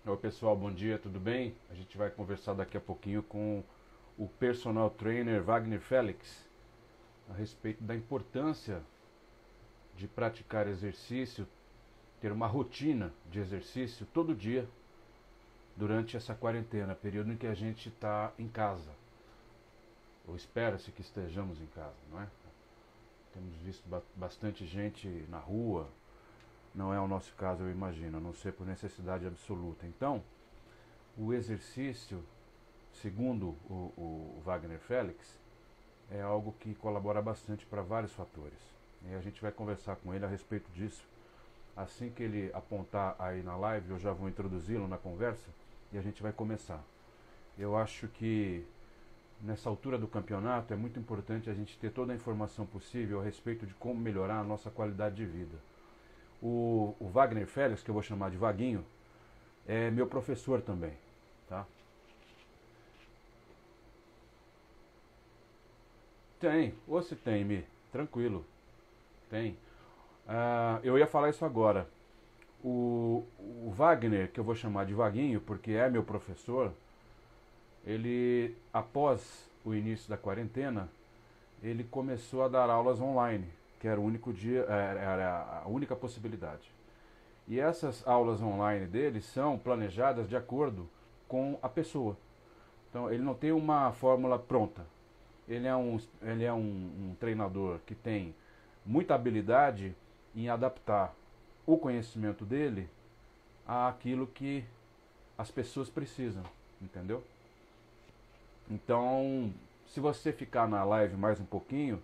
Oi pessoal, bom dia, tudo bem? A gente vai conversar daqui a pouquinho com o personal trainer Wagner Félix a respeito da importância de praticar exercício, ter uma rotina de exercício todo dia durante essa quarentena, período em que a gente está em casa, ou espera-se que estejamos em casa, não é? Temos visto bastante gente na rua, não é o nosso caso, eu imagino, a não ser por necessidade absoluta. Então, o exercício, segundo o Wagner Félix, é algo que colabora bastante para vários fatores. E a gente vai conversar com ele a respeito disso. Assim que ele apontar aí na live, eu já vou introduzi-lo na conversa e a gente vai começar. Eu acho que nessa altura do campeonato é muito importante a gente ter toda a informação possível a respeito de como melhorar a nossa qualidade de vida. O Wagner Félix, que eu vou chamar de Vaguinho, é meu professor também, tá? Tem, ou se tem, Mi, tranquilo, tem. Eu ia falar isso agora. O Wagner, que eu vou chamar de Vaguinho, porque é meu professor, ele, após o início da quarentena, ele começou a dar aulas online, que era o único dia, era a única possibilidade. E essas aulas online dele são planejadas de acordo com a pessoa. Então, ele não tem uma fórmula pronta. Ele é um treinador que tem muita habilidade em adaptar o conhecimento dele àquilo que as pessoas precisam, entendeu? Então, se você ficar na live mais um pouquinho,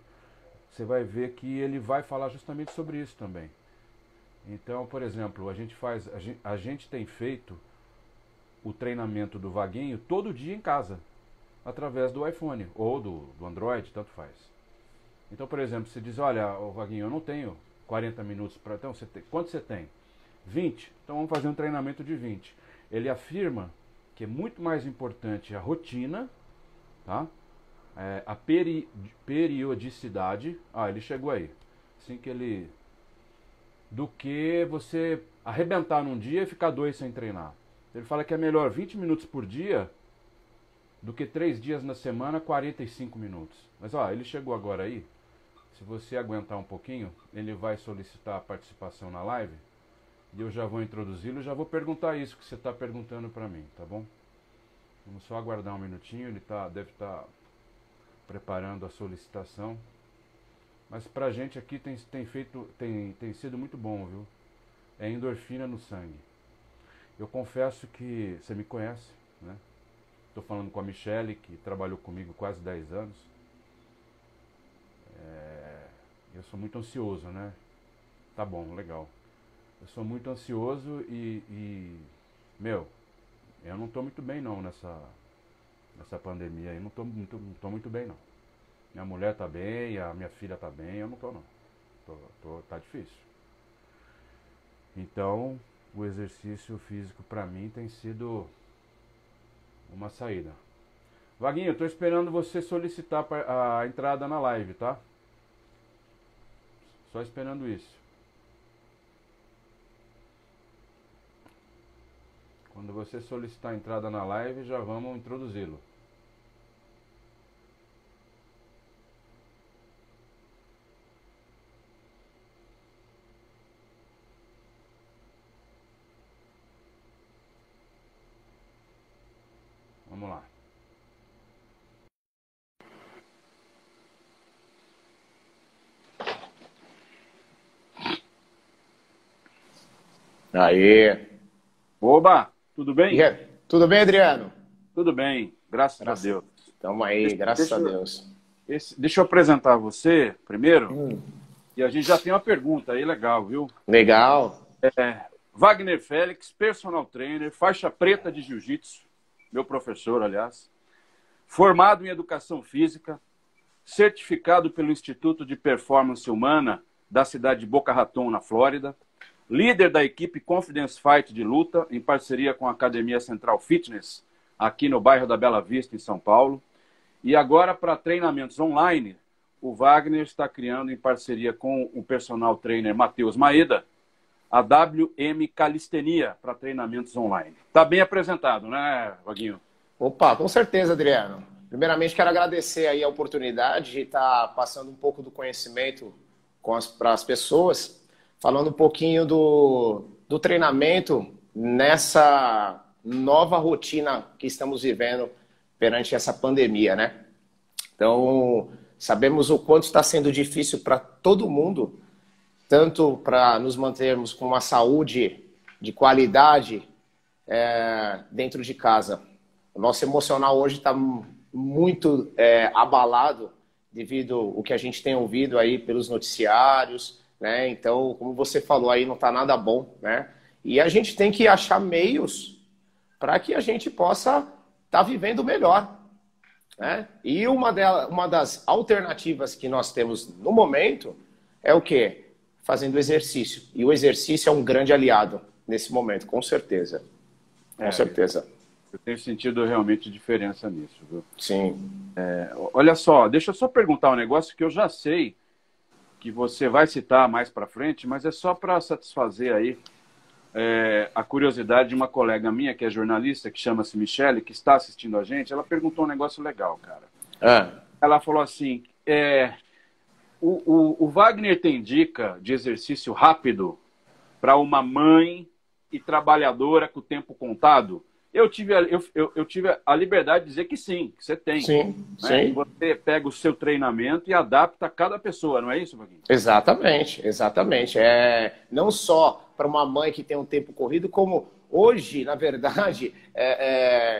você vai ver que ele vai falar justamente sobre isso também. Então, por exemplo, a gente tem feito o treinamento do Vaguinho todo dia em casa, através do iPhone ou do Android, tanto faz. Então, por exemplo, você diz, olha, ô Vaguinho, eu não tenho 40 minutos para... Então, quanto você tem? 20. Então, vamos fazer um treinamento de 20. Ele afirma que é muito mais importante a rotina, tá? A periodicidade... ele chegou aí. Assim que ele... Do que você arrebentar num dia e ficar 2 sem treinar. Ele fala que é melhor 20 minutos por dia do que 3 dias na semana, 45 minutos. Mas ele chegou agora aí. Se você aguentar um pouquinho, ele vai solicitar a participação na live. E eu já vou introduzi-lo e já vou perguntar isso que você está perguntando para mim, tá bom? Vamos só aguardar um minutinho, ele deve estar preparando a solicitação. Mas pra gente aqui tem sido muito bom, viu? É endorfina no sangue. Eu confesso que você me conhece, né? Estou falando com a Michele, que trabalhou comigo quase 10 anos. Eu sou muito ansioso, né? Tá bom, legal. Eu sou muito ansioso meu, eu não estou muito bem não nessa pandemia aí. Não tô muito bem não. Minha mulher tá bem, a minha filha tá bem, eu não tô não. Tá difícil. Então, o exercício físico para mim tem sido uma saída. Vaguinho, eu tô esperando você solicitar a entrada na live, tá? Só esperando isso. Quando você solicitar a entrada na live, já vamos introduzi-lo. Vamos lá. Aê! Oba, tudo bem? Tudo bem, Adriano? Tudo bem, graças a Graças... Deus. Tamo aí, Deixa, graças a deixa, Deus. deixa eu apresentar você primeiro. Hum, E a gente já tem uma pergunta aí legal, viu? legal. Wagner Félix, personal trainer, faixa preta de jiu-jitsu, meu professor, aliás, formado em educação física, certificado pelo Instituto de Performance Humana da cidade de Boca Raton, na Flórida, líder da equipe Confidence Fight de luta, em parceria com a Academia Central Fitness, aqui no bairro da Bela Vista, em São Paulo. E agora, para treinamentos online, o Wagner está criando, em parceria com o personal trainer Matheus Maeda, a WM Calistenia para treinamentos online. Está bem apresentado, né, Vaguinho? Opa, com certeza, Adriano. Primeiramente, quero agradecer aí a oportunidade de estar passando um pouco do conhecimento para as pessoas, falando um pouquinho do treinamento nessa nova rotina que estamos vivendo perante essa pandemia, né? Então, sabemos o quanto está sendo difícil para todo mundo, tanto para nos mantermos com uma saúde de qualidade dentro de casa. O nosso emocional hoje está muito abalado devido ao que a gente tem ouvido aí pelos noticiários, né? Então, como você falou aí, não está nada bom, né? E a gente tem que achar meios para que a gente possa estar vivendo melhor, né? E uma das alternativas que nós temos no momento é o quê? Fazendo exercício. E o exercício é um grande aliado nesse momento, com certeza. Com certeza. Eu tenho sentido realmente diferença nisso, viu? Sim. Olha só, deixa eu só perguntar um negócio que eu já sei que você vai citar mais para frente, mas é só para satisfazer aí a curiosidade de uma colega minha, que é jornalista, que chama-se Michele, que está assistindo a gente. Ela perguntou um negócio legal, cara. Ela falou assim, o Wagner tem dica de exercício rápido para uma mãe e trabalhadora com o tempo contado? Eu tive a liberdade de dizer que sim, que você tem. Sim, né? sim. Você pega o seu treinamento e adapta a cada pessoa, não é isso, Vaguinho? Exatamente, exatamente. Não só para uma mãe que tem um tempo corrido, como hoje, na verdade,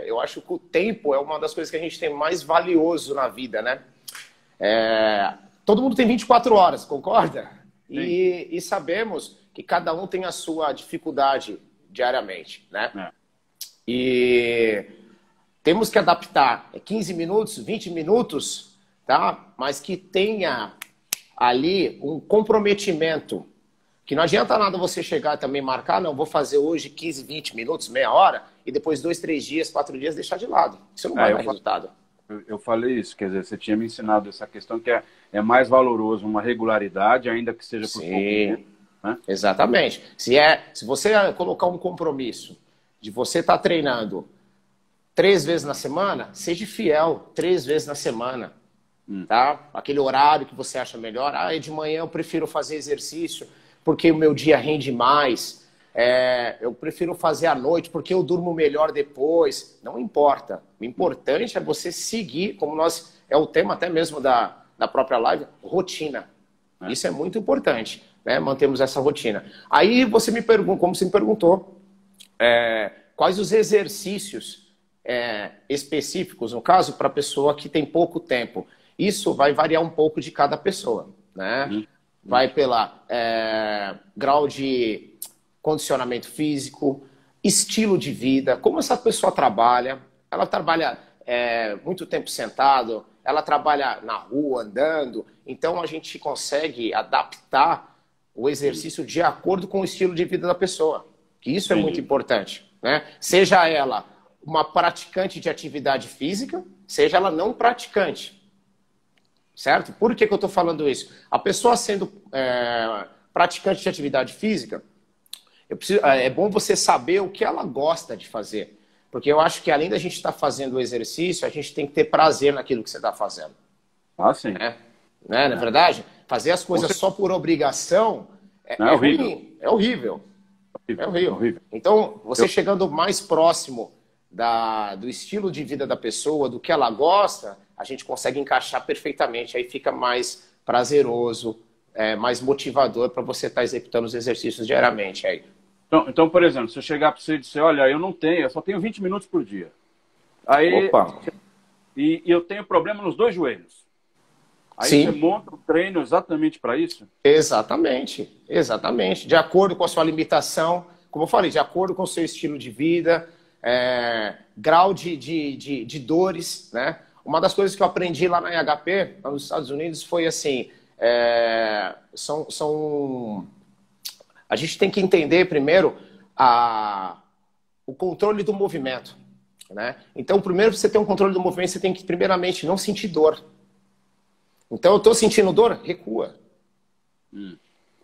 eu acho que o tempo é uma das coisas que a gente tem mais valioso na vida, né? Todo mundo tem 24 horas, concorda? E sabemos que cada um tem a sua dificuldade diariamente, né? E temos que adaptar 15 minutos, 20 minutos, tá? Mas que tenha ali um comprometimento. Que não adianta nada você chegar e também marcar, não, vou fazer hoje 15, 20 minutos, meia hora, e depois 2, 3 dias, 4 dias deixar de lado. Isso não vai dar resultado. Eu falei isso, quer dizer, você tinha me ensinado essa questão que é mais valoroso uma regularidade, ainda que seja por pouco tempo. Né? Exatamente. Se você colocar um compromisso de você estar treinando 3 vezes na semana, seja fiel 3 vezes na semana. Tá? Aquele horário que você acha melhor. De manhã eu prefiro fazer exercício porque o meu dia rende mais. Eu prefiro fazer à noite porque eu durmo melhor depois. Não importa. O importante é você seguir, como é o tema até mesmo da própria live, rotina. Isso é muito importante, né? Mantemos essa rotina. Aí você me pergunta, como você me perguntou, quais os exercícios específicos, no caso, para a pessoa que tem pouco tempo. Isso vai variar um pouco de cada pessoa, né? Vai pela grau de condicionamento físico, estilo de vida, como essa pessoa trabalha. Ela trabalha muito tempo sentado, ela trabalha na rua, andando. Então, a gente consegue adaptar o exercício de acordo com o estilo de vida da pessoa. Que isso é muito importante, né? Seja ela uma praticante de atividade física, seja ela não praticante. Certo? Por que eu estou falando isso? A pessoa sendo praticante de atividade física, é bom você saber o que ela gosta de fazer. Porque eu acho que além da gente estar fazendo o exercício, a gente tem que ter prazer naquilo que você está fazendo. Sim. Né? Não é verdade? Fazer as coisas só por obrigação é horrível. ruim, é horrível. É horrível. Então, você chegando mais próximo do estilo de vida da pessoa, do que ela gosta, a gente consegue encaixar perfeitamente. Aí fica mais prazeroso, mais motivador para você estar executando os exercícios diariamente. Aí. Então, por exemplo, se eu chegar para você e dizer, olha, eu só tenho 20 minutos por dia. Aí, e eu tenho problema nos 2 joelhos. Aí você monta um treino exatamente para isso? Exatamente, exatamente. De acordo com a sua limitação, como eu falei, de acordo com o seu estilo de vida, grau de dores, né? Uma das coisas que eu aprendi lá na IHP, lá nos Estados Unidos, foi assim, a gente tem que entender primeiro o controle do movimento, né? Então, primeiro, para você ter um controle do movimento, você tem que, primeiramente, não sentir dor. Então, eu estou sentindo dor? Recua.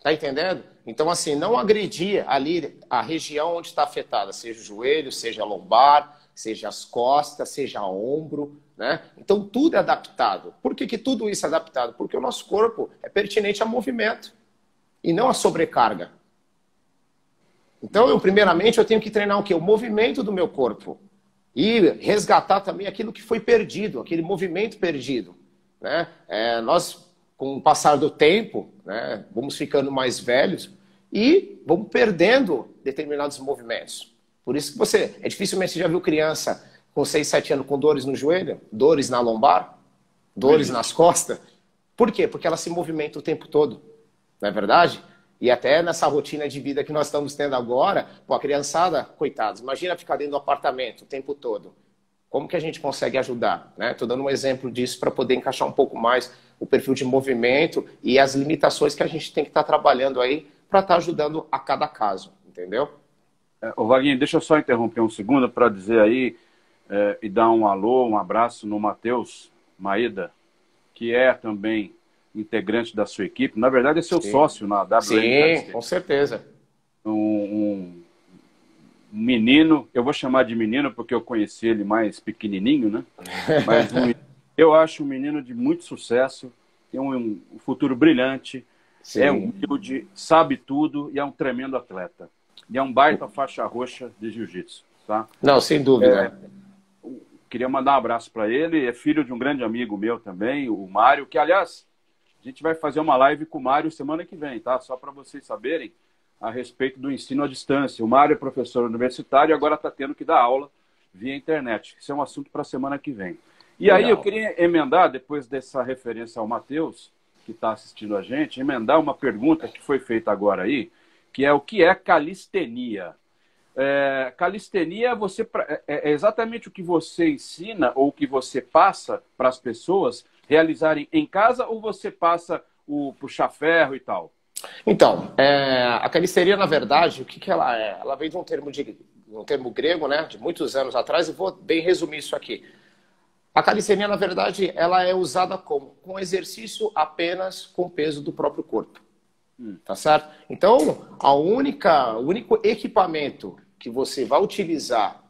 Tá entendendo? Então, assim, não agredir ali a região onde está afetada, seja o joelho, seja a lombar, seja as costas, seja ombro, né? Então, tudo é adaptado. Por que que tudo isso é adaptado? Porque o nosso corpo é pertinente a movimento e não a sobrecarga. Então, primeiramente, eu tenho que treinar o quê? O movimento do meu corpo. E resgatar também aquilo que foi perdido, aquele movimento perdido, né? Nós, com o passar do tempo, né, vamos ficando mais velhos e vamos perdendo determinados movimentos. Por isso que dificilmente você já viu criança com 6, 7 anos com dores no joelho, dores na lombar, dores nas costas. Por quê? Porque ela se movimenta o tempo todo, não é verdade? E até nessa rotina de vida que nós estamos tendo agora, pô, a criançada, coitados, imagina ficar dentro do apartamento o tempo todo. Como que a gente consegue ajudar? Estou dando um exemplo disso para poder encaixar um pouco mais o perfil de movimento e as limitações que a gente tem que estar trabalhando aí para estar ajudando a cada caso, entendeu? Ô Vaguinho, deixa eu só interromper um segundo para dizer aí e dar um alô, um abraço no Matheus Maeda, que é também integrante da sua equipe. Na verdade, é seu sócio na WM. Sim, com certeza. Um menino, eu vou chamar de menino porque eu conheci ele mais pequenininho, né? Mas eu acho um menino de muito sucesso, tem um futuro brilhante, Sim. É humilde, sabe tudo e é um tremendo atleta. E é um baita faixa roxa de jiu-jitsu, tá? Não, sem dúvida. Queria mandar um abraço para ele, é filho de um grande amigo meu também, o Mário, que, aliás, a gente vai fazer uma live com o Mário semana que vem, tá? Só para vocês saberem a respeito do ensino à distância. O Mário é professor universitário e agora está tendo que dar aula via internet. Isso é um assunto para a semana que vem. E Legal. Aí eu queria emendar, depois dessa referência ao Matheus, que está assistindo a gente, emendar uma pergunta que foi feita agora aí, que é o que é calistenia? Calistenia é exatamente o que você ensina ou o que você passa para as pessoas realizarem em casa ou você passa o puxar ferro e tal? Então, a calistenia, na verdade, o que ela é? Ela vem de um termo grego, né, de muitos anos atrás, e vou bem resumir isso aqui. A calistenia, na verdade, ela é usada como? Com exercício apenas com o peso do próprio corpo. Tá certo? Então, o único equipamento que você vai utilizar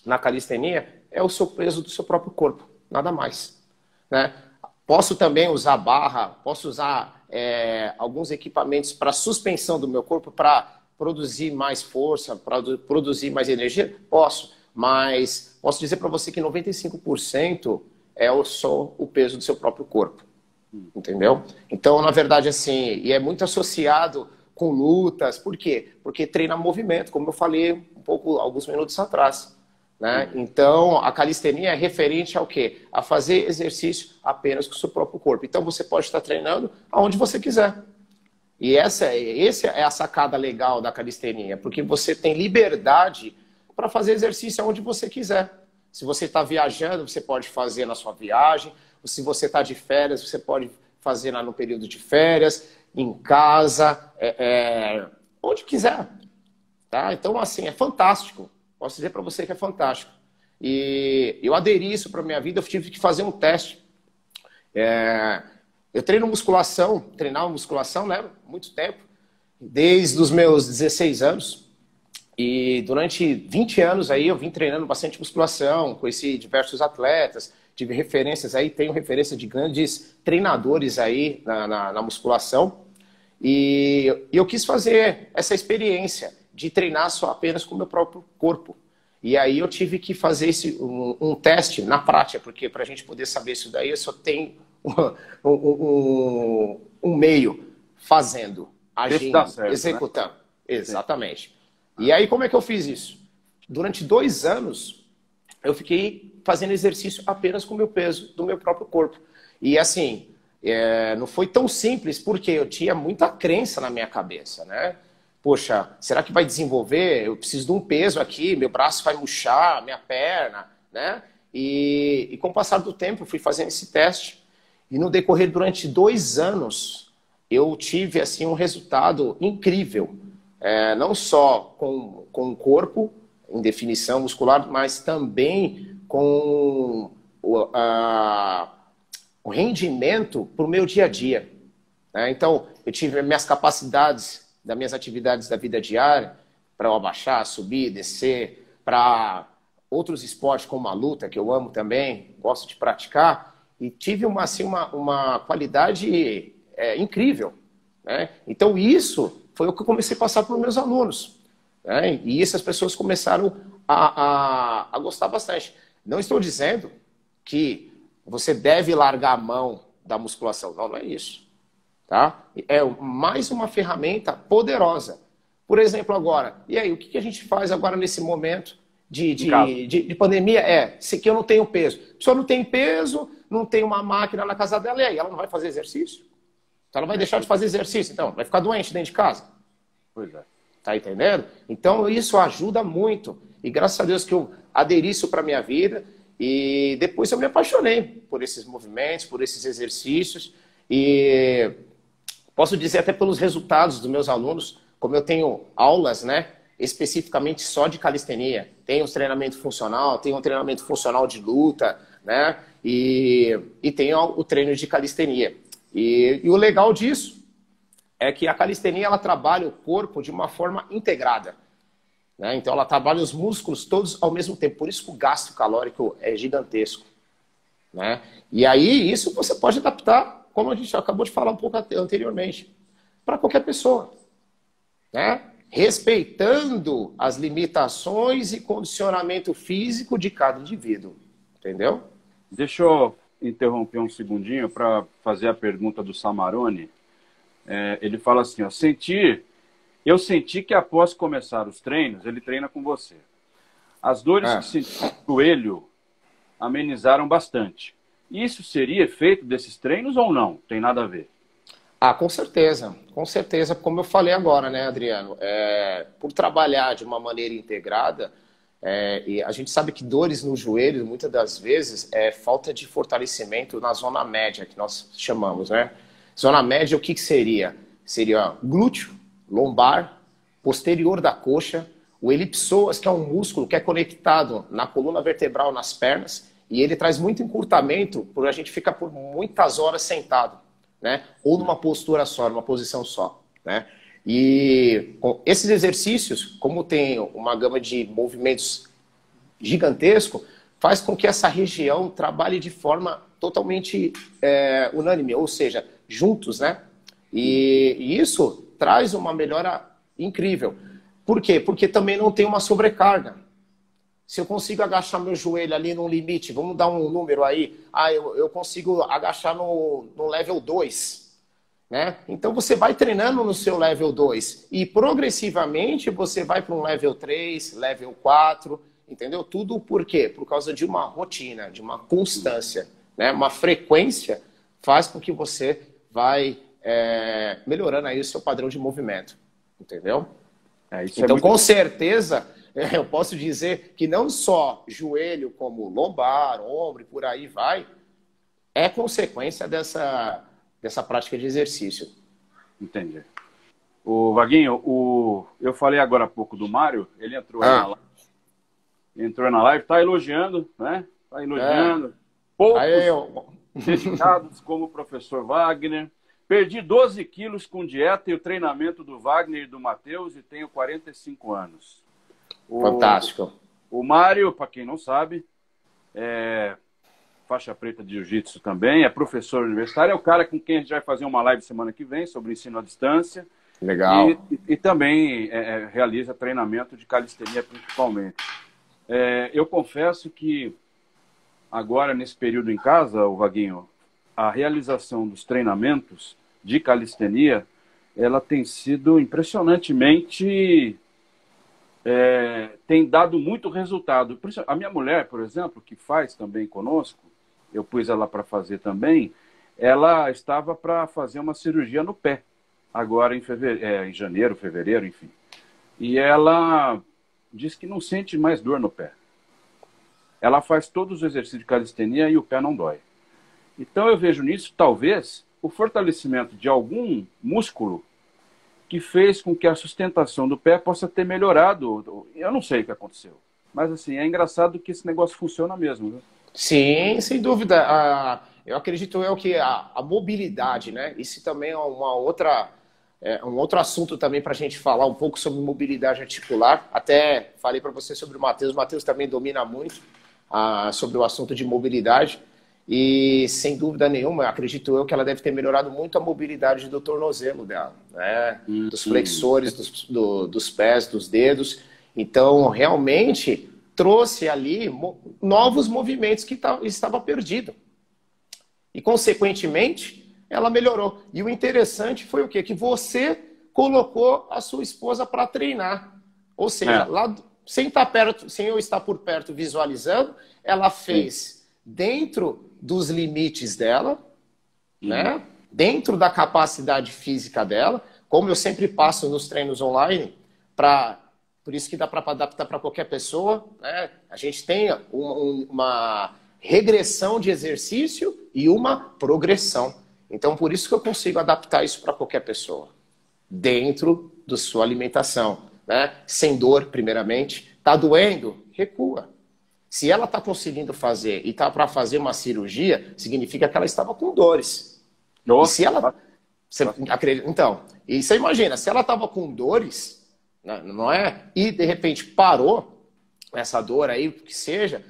na calistenia é o seu peso do seu próprio corpo, nada mais, né? Posso também usar barra, posso usar alguns equipamentos para suspensão do meu corpo, para produzir mais força, para produzir mais energia? Posso, mas posso dizer para você que 95% é só o peso do seu próprio corpo, entendeu? Então, na verdade, assim, e é muito associado com lutas, por quê? Porque treina movimento, como eu falei alguns minutos atrás. Né? Então, a calistenia é referente ao quê? A fazer exercício apenas com o seu próprio corpo. Então, você pode estar treinando aonde você quiser. E essa é a sacada legal da calistenia, porque você tem liberdade para fazer exercício aonde você quiser. Se você está viajando, você pode fazer na sua viagem. Se você está de férias, você pode fazer lá no período de férias, em casa, onde quiser. Tá? Então, assim, é fantástico. Posso dizer para você que é fantástico. E eu aderi isso para a minha vida, eu tive que fazer um teste. Eu treinava musculação, né? Muito tempo, desde os meus 16 anos. E durante 20 anos aí eu vim treinando bastante musculação, conheci diversos atletas, tive referências aí, tenho referência de grandes treinadores aí na musculação. E eu quis fazer essa experiência de treinar só apenas com o meu próprio corpo. E aí eu tive que fazer um teste na prática, porque para a gente poder saber isso daí, eu só tenho um meio fazendo, agindo, certo, executando. Né? Exatamente. E aí como é que eu fiz isso? Durante 2 anos, eu fiquei fazendo exercício apenas com o meu peso do meu próprio corpo. E assim, não foi tão simples, porque eu tinha muita crença na minha cabeça, né? Poxa, será que vai desenvolver? Eu preciso de um peso aqui, meu braço vai murchar, minha perna, né? E com o passar do tempo, eu fui fazendo esse teste. E no decorrer, durante 2 anos, eu tive assim, um resultado incrível. Não só com o corpo, em definição muscular, mas também com o rendimento para o meu dia a dia. né? Então, eu tive minhas capacidades das minhas atividades da vida diária, para eu abaixar, subir, descer, para outros esportes como a luta, que eu amo também, gosto de praticar, e tive uma qualidade incrível, né? Então, isso foi o que eu comecei a passar para os meus alunos, né? E isso as pessoas começaram a gostar bastante. Não estou dizendo que você deve largar a mão da musculação. Não, não é isso. Tá? É mais uma ferramenta poderosa. Por exemplo, agora, e aí, o que a gente faz agora nesse momento de pandemia? Se que eu não tenho peso. A pessoa não tem peso, não tem uma máquina na casa dela, e aí, ela não vai fazer exercício? Então ela vai deixar de fazer exercício, então? Vai ficar doente dentro de casa? Pois é. Tá entendendo? Então isso ajuda muito. E graças a Deus que eu aderi isso para minha vida. E depois eu me apaixonei por esses movimentos, por esses exercícios. E posso dizer até pelos resultados dos meus alunos, como eu tenho aulas, né, especificamente só de calistenia. Tenho um treinamento funcional, tenho um treinamento funcional de luta, né, e tenho o treino de calistenia. E o legal disso é que a calistenia ela trabalha o corpo de uma forma integrada, né? Então ela trabalha os músculos todos ao mesmo tempo. Por isso que o gasto calórico é gigantesco, né? E aí isso você pode adaptar, como a gente acabou de falar um pouco anteriormente, para qualquer pessoa, né? Respeitando as limitações e condicionamento físico de cada indivíduo, entendeu? Deixa eu interromper um segundinho para fazer a pergunta do Samarone. Ele fala assim, ó, eu senti que após começar os treinos, ele treina com você. As dores que senti no joelho amenizaram bastante. Isso seria efeito desses treinos ou não? Tem nada a ver? Com certeza, como eu falei agora, né, Adriano? Por trabalhar de uma maneira integrada, e a gente sabe que dores no joelho, muitas das vezes, é falta de fortalecimento na zona média, que nós chamamos, né? Zona média, o que seria? Seria glúteo, lombar, posterior da coxa, o elipsoas, que é um músculo que é conectado na coluna vertebral, nas pernas, e ele traz muito encurtamento, por a gente ficar por muitas horas sentado, né? Ou numa postura só, numa posição só, né? E com esses exercícios, como tem uma gama de movimentos gigantesco, faz com que essa região trabalhe de forma totalmente unânime, ou seja, juntos, né? E isso traz uma melhora incrível. Por quê? Porque também não tem uma sobrecarga. Se eu consigo agachar meu joelho ali no limite, vamos dar um número aí, eu consigo agachar no level 2, né? Então você vai treinando no seu level 2 e progressivamente você vai para um level 3, level 4, entendeu? Tudo por quê? Por causa de uma rotina, de uma constância, né? Uma frequência faz com que você vai melhorando aí o seu padrão de movimento, entendeu? Então, com certeza, eu posso dizer que não só joelho, como lombar, ombro e por aí vai, é consequência dessa prática de exercício. Entendi. O Vaguinho, eu falei agora há pouco do Mário, ele entrou na live, tá elogiando, né? Tá elogiando. Poucos dedicados como o professor Wagner. Perdi 12 quilos com dieta e o treinamento do Wagner e do Matheus e tenho 45 anos. Fantástico. O Mário, para quem não sabe, é faixa preta de jiu-jitsu também, é professor universitário, é o cara com quem a gente vai fazer uma live semana que vem sobre ensino à distância. Legal. E também realiza treinamento de calistenia principalmente. Eu confesso que agora, nesse período em casa, o Vaguinho, a realização dos treinamentos de calistenia, ela tem sido impressionantemente... tem dado muito resultado. A minha mulher, por exemplo, que faz também conosco, eu pus ela para fazer também, ela estava para fazer uma cirurgia no pé, agora em janeiro, fevereiro, enfim. E ela diz que não sente mais dor no pé. Ela faz todos os exercícios de calistenia e o pé não dói. Então eu vejo nisso, talvez, o fortalecimento de algum músculo que fez com que a sustentação do pé possa ter melhorado. Eu não sei o que aconteceu. Mas, assim, é engraçado que esse negócio funciona mesmo, viu? Sim, sem dúvida. eu acredito que a mobilidade, né? Isso também é um outro assunto também para a gente falar um pouco sobre mobilidade articular. Até falei para você sobre o Matheus também domina muito sobre o assunto de mobilidade. E, sem dúvida nenhuma, acredito eu que ela deve ter melhorado muito a mobilidade do tornozelo dela, né? Dos flexores, dos pés, dos dedos. Então, realmente, trouxe ali novos movimentos que estava perdido. E, consequentemente, ela melhorou. E o interessante foi o quê? Que você colocou a sua esposa para treinar. Ou seja, lá, sem eu estar por perto visualizando, ela fez dentro dos limites dela, né? Dentro da capacidade física dela, como eu sempre passo nos treinos online, por isso que dá para adaptar para qualquer pessoa, né? A gente tem uma regressão de exercício e uma progressão. Então, por isso que eu consigo adaptar isso para qualquer pessoa, dentro da sua alimentação, né? Sem dor, primeiramente. Tá doendo? Recua. Se ela está conseguindo fazer e está para fazer uma cirurgia, significa que ela estava com dores. Nossa. E se ela... Então, e você imagina, se ela estava com dores, não é? E de repente parou essa dor aí, o que seja,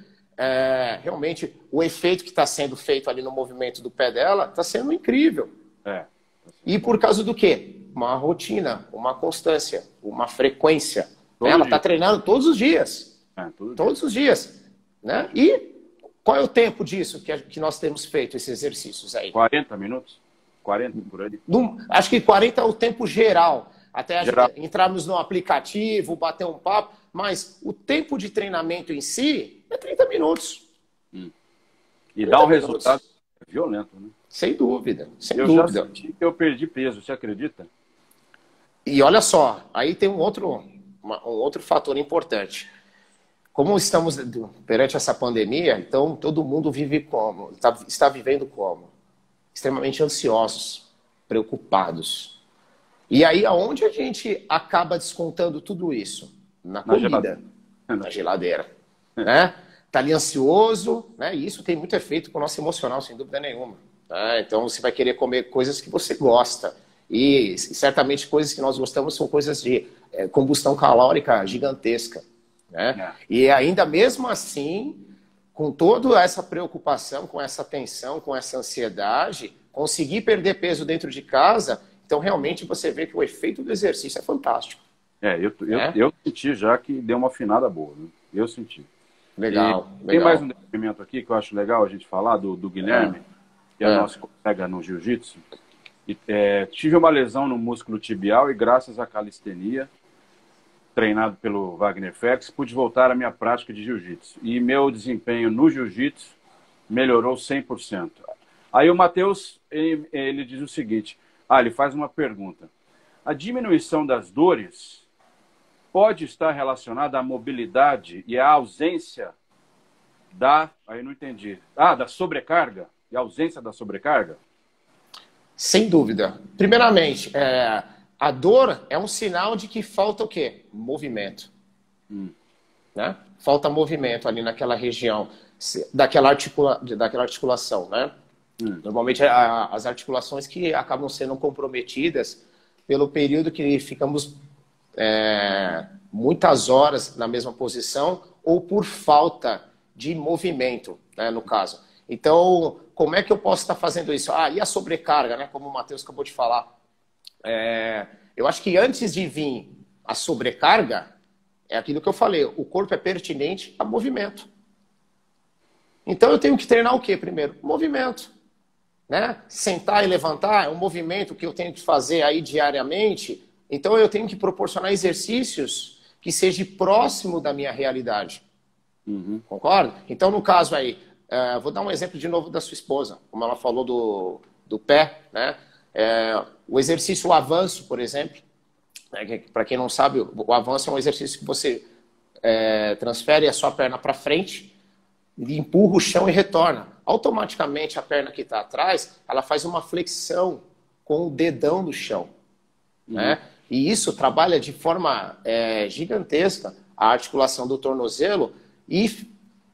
realmente o efeito que está sendo feito ali no movimento do pé dela está sendo incrível. E por causa do quê? Uma rotina, uma constância, uma frequência. Ela está treinando todos os dias. Todos os dias. Né? E qual é o tempo disso que nós temos feito esses exercícios aí? 40 minutos? 40 por aí? Acho que 40 é o tempo geral. Até entrarmos no aplicativo, bater um papo. Mas o tempo de treinamento em si é 30 minutos. E dá um resultado violento, né? Sem dúvida. Eu já senti que eu perdi peso, você acredita? E olha só, aí tem um outro fator importante. Como estamos perante essa pandemia, então todo mundo vive como? Está vivendo como? Extremamente ansiosos, preocupados. E aí aonde a gente acaba descontando tudo isso? Na comida, na geladeira. Né? Tá ali ansioso, né? E isso tem muito efeito com o nosso emocional, sem dúvida nenhuma. Né? Então você vai querer comer coisas que você gosta. E certamente coisas que nós gostamos são coisas de combustão calórica gigantesca. Né? E ainda mesmo assim, com toda essa preocupação, com essa tensão, com essa ansiedade, conseguir perder peso dentro de casa, então realmente você vê que o efeito do exercício é fantástico. Eu senti já que deu uma afinada boa, né? Eu senti. Legal. Tem mais um depoimento aqui que eu acho legal a gente falar, do Guilherme, que é nosso colega no jiu-jitsu. Tive uma lesão no músculo tibial e graças à calistenia, treinado pelo Wagner Felix, pude voltar à minha prática de jiu-jitsu. E meu desempenho no jiu-jitsu melhorou 100%. Aí o Matheus, ele diz o seguinte, ele faz uma pergunta. A diminuição das dores pode estar relacionada à mobilidade e à ausência aí não entendi, da sobrecarga? E a ausência da sobrecarga? Sem dúvida. Primeiramente, a dor é um sinal de que falta o quê? Movimento. Né? Falta movimento ali naquela região, daquela articulação. Né? Normalmente, as articulações que acabam sendo comprometidas pelo período que ficamos muitas horas na mesma posição ou por falta de movimento, né, no caso. Então, como é que eu posso estar fazendo isso? E a sobrecarga, né, como o Matheus acabou de falar. Eu acho que antes de vir a sobrecarga, é aquilo que eu falei, o corpo é pertinente a movimento. Então eu tenho que treinar o quê primeiro? Movimento. Né? Sentar e levantar é um movimento que eu tenho que fazer aí diariamente. Então eu tenho que proporcionar exercícios que sejam próximo da minha realidade. Concorda? Então no caso aí, vou dar um exemplo de novo da sua esposa, como ela falou do pé, né? O exercício, o avanço, por exemplo, né? Para quem não sabe, o avanço é um exercício que você transfere a sua perna para frente, empurra o chão e retorna. Automaticamente a perna que está atrás, ela faz uma flexão com o dedão no chão. Né? E isso trabalha de forma gigantesca a articulação do tornozelo e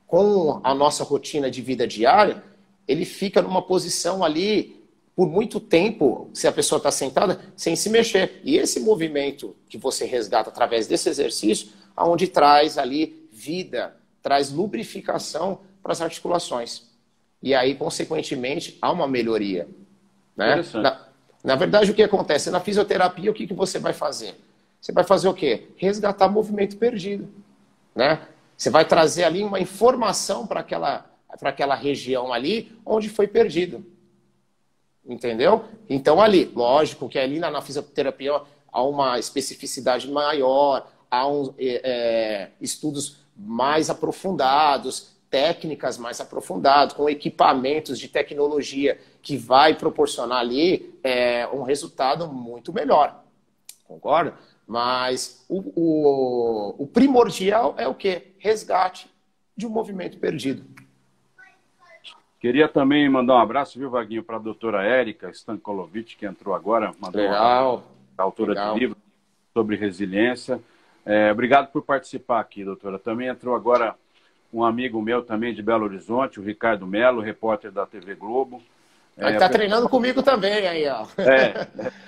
com a nossa rotina de vida diária, ele fica numa posição ali por muito tempo, se a pessoa está sentada, sem se mexer. E esse movimento que você resgata através desse exercício, aonde traz ali vida, traz lubrificação para as articulações. E aí, consequentemente, há uma melhoria. Né? Na verdade, o que acontece? Na fisioterapia, o que você vai fazer? Você vai fazer o quê? Resgatar movimento perdido. Né? Você vai trazer ali uma informação para aquela região ali onde foi perdido. Entendeu? Então, ali, lógico que ali na fisioterapia há uma especificidade maior, há estudos mais aprofundados, técnicas mais aprofundadas, com equipamentos de tecnologia que vai proporcionar ali um resultado muito melhor. Concorda? Mas o primordial é o quê? Resgate de um movimento perdido. Queria também mandar um abraço, viu, Vaguinho, para a doutora Érica Stankovic, que entrou agora, mandou legal, a autora legal. de livro sobre resiliência. Obrigado por participar aqui, doutora. Também entrou agora um amigo meu também de Belo Horizonte, o Ricardo Melo, repórter da TV Globo. Ele está treinando comigo também, aí, ó.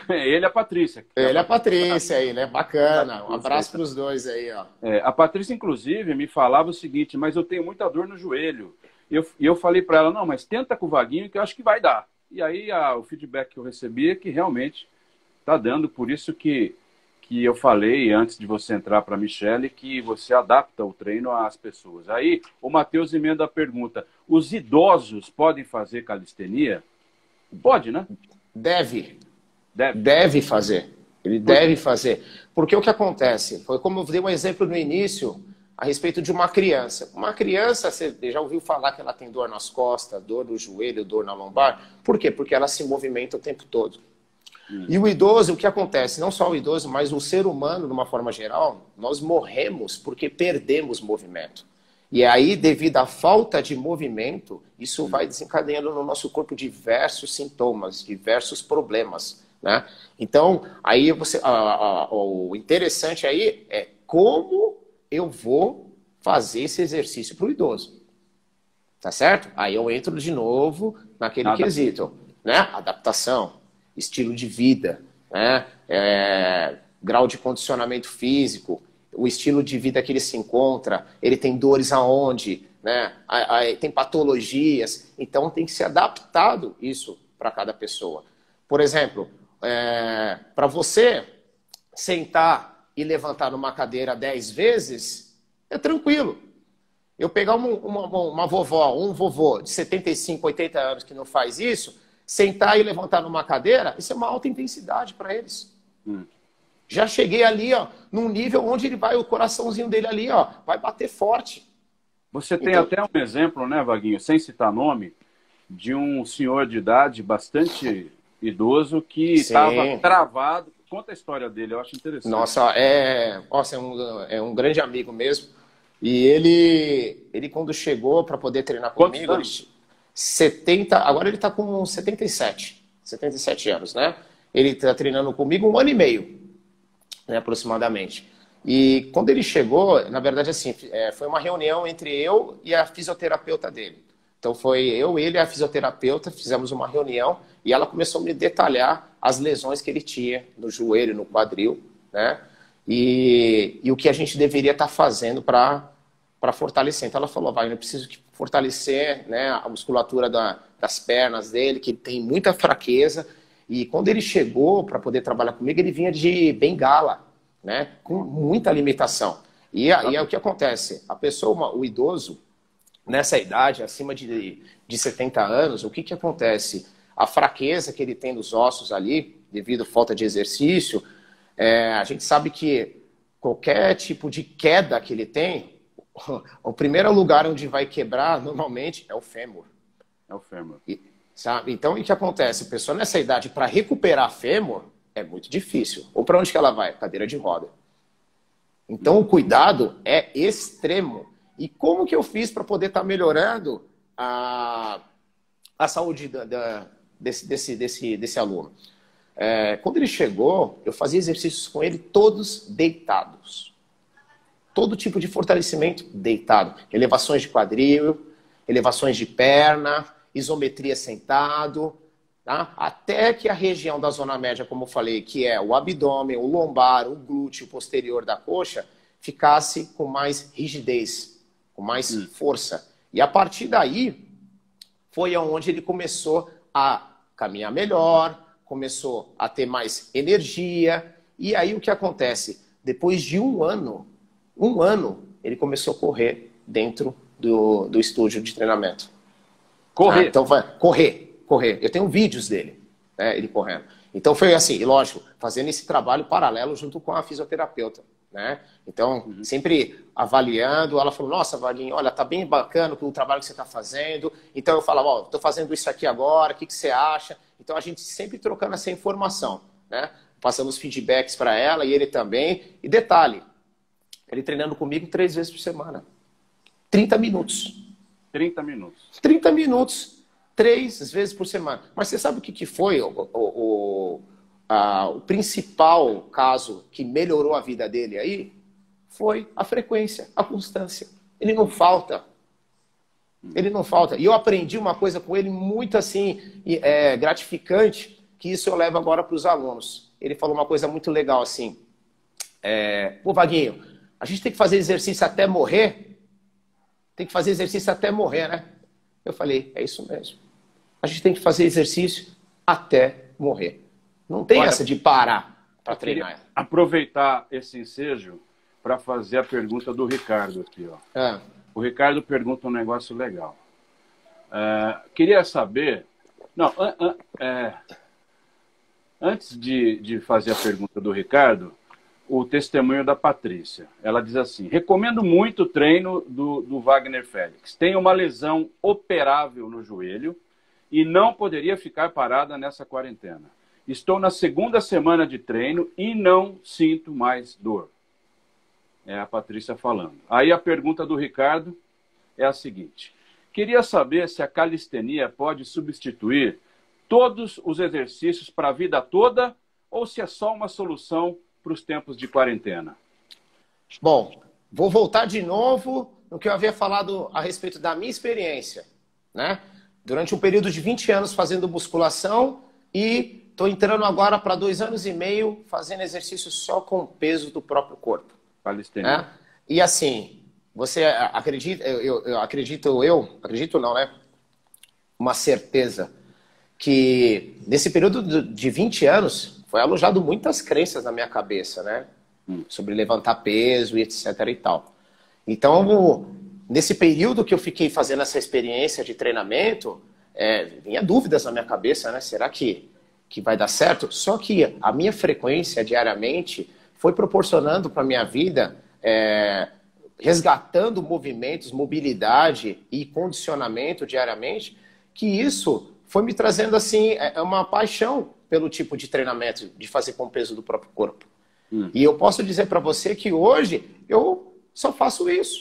Ele e a Patrícia. Ele é a Patrícia aí, né? Bacana. Um abraço para os dois aí, ó. A Patrícia, inclusive, me falava o seguinte, mas eu tenho muita dor no joelho. E eu falei para ela, não, mas tenta com o Vaguinho que eu acho que vai dar. E aí o feedback que eu recebi é que realmente está dando. Por isso que eu falei, antes de você entrar para a Michele, que você adapta o treino às pessoas. Aí o Matheus emenda a pergunta, os idosos podem fazer calistenia? Pode, né? Deve fazer. Ele deve fazer. Porque o que acontece? Foi como eu dei um exemplo no início a respeito de uma criança. Uma criança, você já ouviu falar que ela tem dor nas costas, dor no joelho, dor na lombar? Por quê? Porque ela se movimenta o tempo todo. E o idoso, o que acontece? Não só o idoso, mas o ser humano, de uma forma geral, nós morremos porque perdemos movimento. E aí, devido à falta de movimento, isso vai desencadeando no nosso corpo diversos sintomas, diversos problemas. Né? Então, aí o interessante aí é como eu vou fazer esse exercício para o idoso. Tá certo? Aí eu entro de novo naquele quesito. Né? Adaptação, estilo de vida, né? Grau de condicionamento físico, o estilo de vida que ele se encontra, ele tem dores aonde, né? Tem patologias, então tem que ser adaptado isso para cada pessoa. Por exemplo, para você sentar e levantar numa cadeira 10 vezes, é tranquilo. Eu pegar uma vovó, um vovô de 75, 80 anos que não faz isso, sentar e levantar numa cadeira, isso é uma alta intensidade para eles. Já cheguei ali, ó, num nível onde ele vai, o coraçãozinho dele ali, ó, vai bater forte. Você tem até um exemplo, né, Vaguinho, sem citar nome, de um senhor de idade bastante idoso que estava travado. Conta a história dele, eu acho interessante. Nossa, é um grande amigo mesmo. E ele quando chegou para poder treinar comigo, agora ele está com 77 anos, né? Ele está treinando comigo 1 ano e meio, né, aproximadamente. E quando ele chegou, na verdade, assim, foi uma reunião entre eu e a fisioterapeuta dele. Então foi eu, ele e a fisioterapeuta, fizemos uma reunião e ela começou a me detalhar as lesões que ele tinha no joelho, no quadril, né? E o que a gente deveria estar fazendo para fortalecer. Então ela falou, vai, eu preciso fortalecer, né, a musculatura das pernas dele, que tem muita fraqueza. E quando ele chegou para poder trabalhar comigo, ele vinha de bengala, né, com muita limitação. E aí o que acontece? A pessoa, o idoso, nessa idade, acima de 70 anos, o que acontece? A fraqueza que ele tem nos ossos ali, devido à falta de exercício, a gente sabe que qualquer tipo de queda que ele tem, o primeiro lugar onde vai quebrar, normalmente, é o fêmur. É o fêmur. Sabe? Então, o que acontece? A pessoa nessa idade, para recuperar fêmur, é muito difícil. Ou para onde que ela vai? Cadeira de roda. Então, o cuidado é extremo. E como que eu fiz para poder estar melhorando a saúde desse aluno? Quando ele chegou, eu fazia exercícios com ele todos deitados. Todo tipo de fortalecimento deitado. Elevações de quadril, elevações de perna, isometria sentado, tá? Até que a região da zona média, como eu falei, que é o abdômen, o lombar, o glúteo posterior da coxa, ficasse com mais rigidez, com mais força. E a partir daí, foi onde ele começou a caminhar melhor, começou a ter mais energia. E aí o que acontece? Depois de um ano, ele começou a correr dentro do estúdio de treinamento. Correr? Então vai correr. Eu tenho vídeos dele, né, ele correndo. Então foi assim, e lógico, fazendo esse trabalho paralelo junto com a fisioterapeuta, né? Então, sempre avaliando, ela falou, nossa, Vaguinho, olha, tá bem bacana o trabalho que você está fazendo. Então eu falava, ó, tô fazendo isso aqui agora, o que você acha? Então a gente sempre trocando essa informação, né? Passamos feedbacks para ela e ele também. E detalhe, ele treinando comigo 3 vezes por semana. 30 minutos. 30 minutos. 30 minutos, 3 vezes por semana. Mas você sabe o que foi o principal caso que melhorou a vida dele aí? Foi a frequência, a constância. Ele não falta. Ele não falta. E eu aprendi uma coisa com ele muito assim, gratificante, que isso eu levo agora para os alunos. Ele falou uma coisa muito legal assim. Pô, Vaguinho, a gente tem que fazer exercício até morrer? Tem que fazer exercício até morrer, né? Eu falei, é isso mesmo. A gente tem que fazer exercício até morrer. Não tem essa de parar para treinar. Aproveitar esse ensejo para fazer a pergunta do Ricardo aqui, ó. O Ricardo pergunta um negócio legal. Queria saber... Não, antes de fazer a pergunta do Ricardo, o testemunho da Patrícia. Ela diz assim, recomendo muito o treino do Wagner Félix. Tem uma lesão operável no joelho e não poderia ficar parada nessa quarentena. Estou na 2ª semana de treino e não sinto mais dor. É a Patrícia falando. Aí a pergunta do Ricardo é a seguinte. Queria saber se a calistenia pode substituir todos os exercícios para a vida toda ou se é só uma solução para os tempos de quarentena. Bom, vou voltar de novo no que eu havia falado a respeito da minha experiência, né? Durante um período de 20 anos fazendo musculação e estou entrando agora para 2 anos e meio fazendo exercício só com o peso do próprio corpo. Calistenia. Né? E assim, você acredita, acredito não, né? Uma certeza que nesse período de 20 anos foi alojado muitas crenças na minha cabeça, né? Sobre levantar peso e etc e tal. Então, nesse período que eu fiquei fazendo essa experiência de treinamento, vinha dúvidas na minha cabeça, né? Será que vai dar certo? Só que a minha frequência diariamente foi proporcionando para a minha vida, resgatando movimentos, mobilidade e condicionamento diariamente, que isso foi me trazendo assim uma paixão pelo tipo de treinamento, de fazer com o peso do próprio corpo. E eu posso dizer para você que hoje eu só faço isso.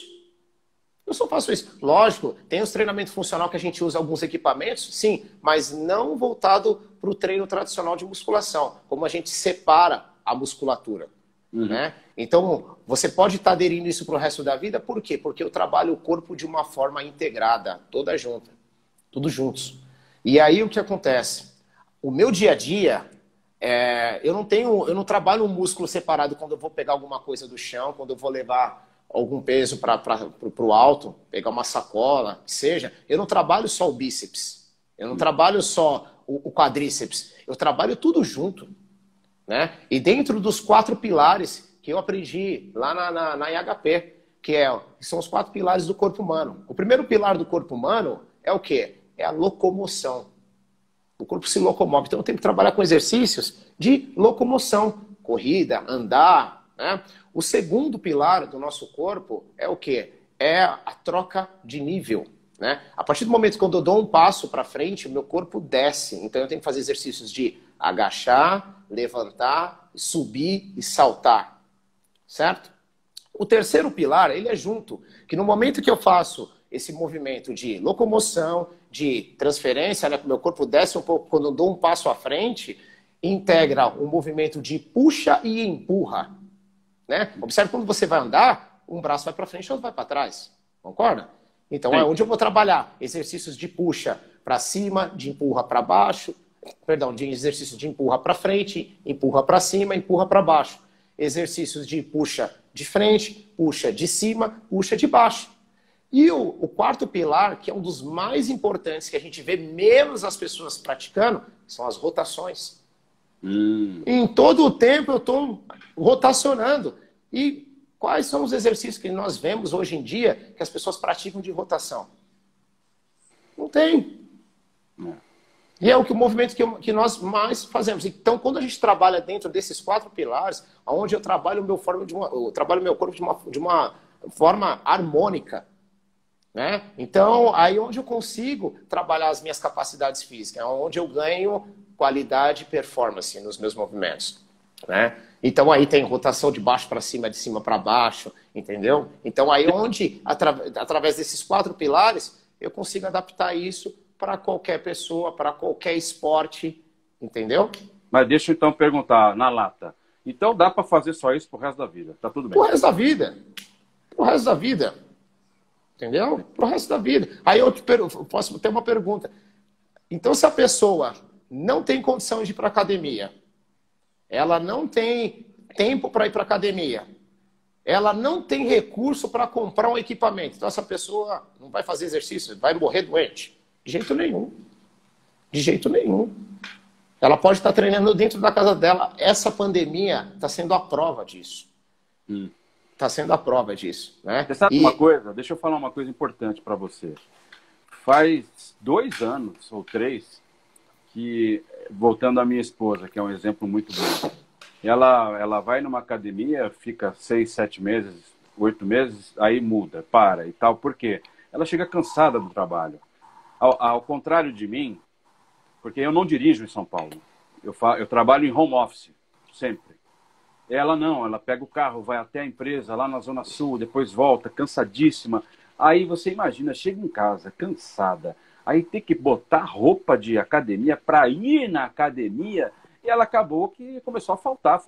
Eu só faço isso. Lógico, tem os treinamentos funcional que a gente usa alguns equipamentos, sim, mas não voltado para o treino tradicional de musculação, como a gente separa a musculatura. Né? Então, você pode estar aderindo isso para o resto da vida, por quê? Porque eu trabalho o corpo de uma forma integrada, toda junta, tudo juntos. E aí o que acontece? O meu dia a dia, eu não trabalho um músculo separado quando eu vou pegar alguma coisa do chão, quando eu vou levar algum peso para o alto, pegar uma sacola, que seja. Eu não trabalho só o bíceps, eu não trabalho só o quadríceps, eu trabalho tudo junto. Né? E dentro dos 4 pilares que eu aprendi lá na IHP, que são os 4 pilares do corpo humano. O primeiro pilar do corpo humano é o quê? É a locomoção. O corpo se locomove. Então eu tenho que trabalhar com exercícios de locomoção. Corrida, andar. Né? O segundo pilar do nosso corpo é o quê? É a troca de nível. Né? A partir do momento que eu dou um passo para frente, o meu corpo desce. Então eu tenho que fazer exercícios de agachar, levantar, subir e saltar. Certo? O terceiro pilar, ele é junto. Que no momento que eu faço esse movimento de locomoção, de transferência, né, que o meu corpo desce um pouco quando eu dou um passo à frente, integra um movimento de puxa e empurra. Né? Observe quando você vai andar, um braço vai para frente e o outro vai para trás. Concorda? Então é onde eu vou trabalhar exercícios de puxa, para cima, de empurra para baixo, perdão, de exercício de empurra para frente, empurra para cima, empurra para baixo. Exercícios de puxa de frente, puxa de cima, puxa de baixo. E o quarto pilar, que é um dos mais importantes, que a gente vê menos as pessoas praticando, são as rotações. Em todo o tempo eu estou rotacionando. E quais são os exercícios que nós vemos hoje em dia que as pessoas praticam de rotação? Não tem. E é o movimento que nós mais fazemos. Então, quando a gente trabalha dentro desses 4 pilares, onde eu trabalho o meu corpo de uma forma harmônica, né? Então, aí onde eu consigo trabalhar as minhas capacidades físicas, é onde eu ganho qualidade e performance nos meus movimentos, né? Então, aí tem rotação de baixo para cima, de cima para baixo, entendeu? Então, aí onde, através desses 4 pilares, eu consigo adaptar isso para qualquer pessoa, para qualquer esporte, entendeu? Mas deixa eu então perguntar, na lata. Então dá para fazer só isso pro resto da vida, tá tudo bem? Pro resto da vida. Pro resto da vida. Entendeu? Pro resto da vida. Aí eu posso ter uma pergunta. Então, se a pessoa não tem condição de ir para academia, ela não tem tempo para ir para academia, ela não tem recurso para comprar um equipamento, então essa pessoa não vai fazer exercício, vai morrer doente. De jeito nenhum. De jeito nenhum. Ela pode estar treinando dentro da casa dela. Essa pandemia está sendo a prova disso. Está sendo a prova disso. Né? Você sabe uma coisa? Deixa eu falar uma coisa importante para você. Faz 2 anos ou 3 que, voltando à minha esposa, que é um exemplo muito bom, ela vai numa academia, fica 6, 7 meses, 8 meses, aí muda, para e tal. Por quê? Ela chega cansada do trabalho. Ao contrário de mim, porque eu não dirijo em São Paulo. Eu trabalho em home office, sempre. Ela não, ela pega o carro, vai até a empresa, lá na Zona Sul, depois volta, cansadíssima. Aí você imagina, chega em casa, cansada, aí tem que botar roupa de academia para ir na academia, e ela acabou que começou a faltar.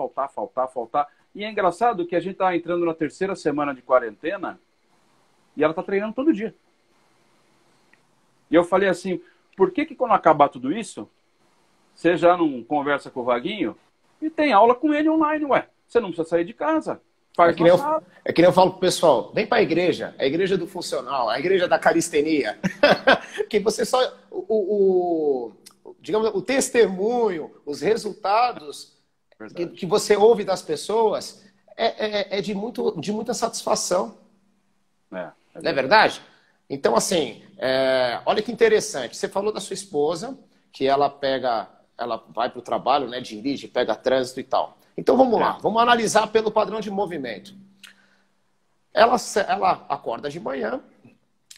E é engraçado que a gente está entrando na 3ª semana de quarentena, e ela está treinando todo dia. E eu falei assim, por que quando acabar tudo isso, você já não conversa com o Vaguinho e tem aula com ele online, ué? Você não precisa sair de casa. Faz é que nem eu falo pro pessoal, vem para a igreja do funcional, a igreja da calistenia. Que você só... digamos, o testemunho, os resultados que você ouve das pessoas é de muita satisfação. Não é verdade? Então, assim, olha que interessante. Você falou da sua esposa, que ela vai para o trabalho, né, dirige, pega trânsito e tal. Então, vamos lá. Vamos analisar pelo padrão de movimento. Ela acorda de manhã,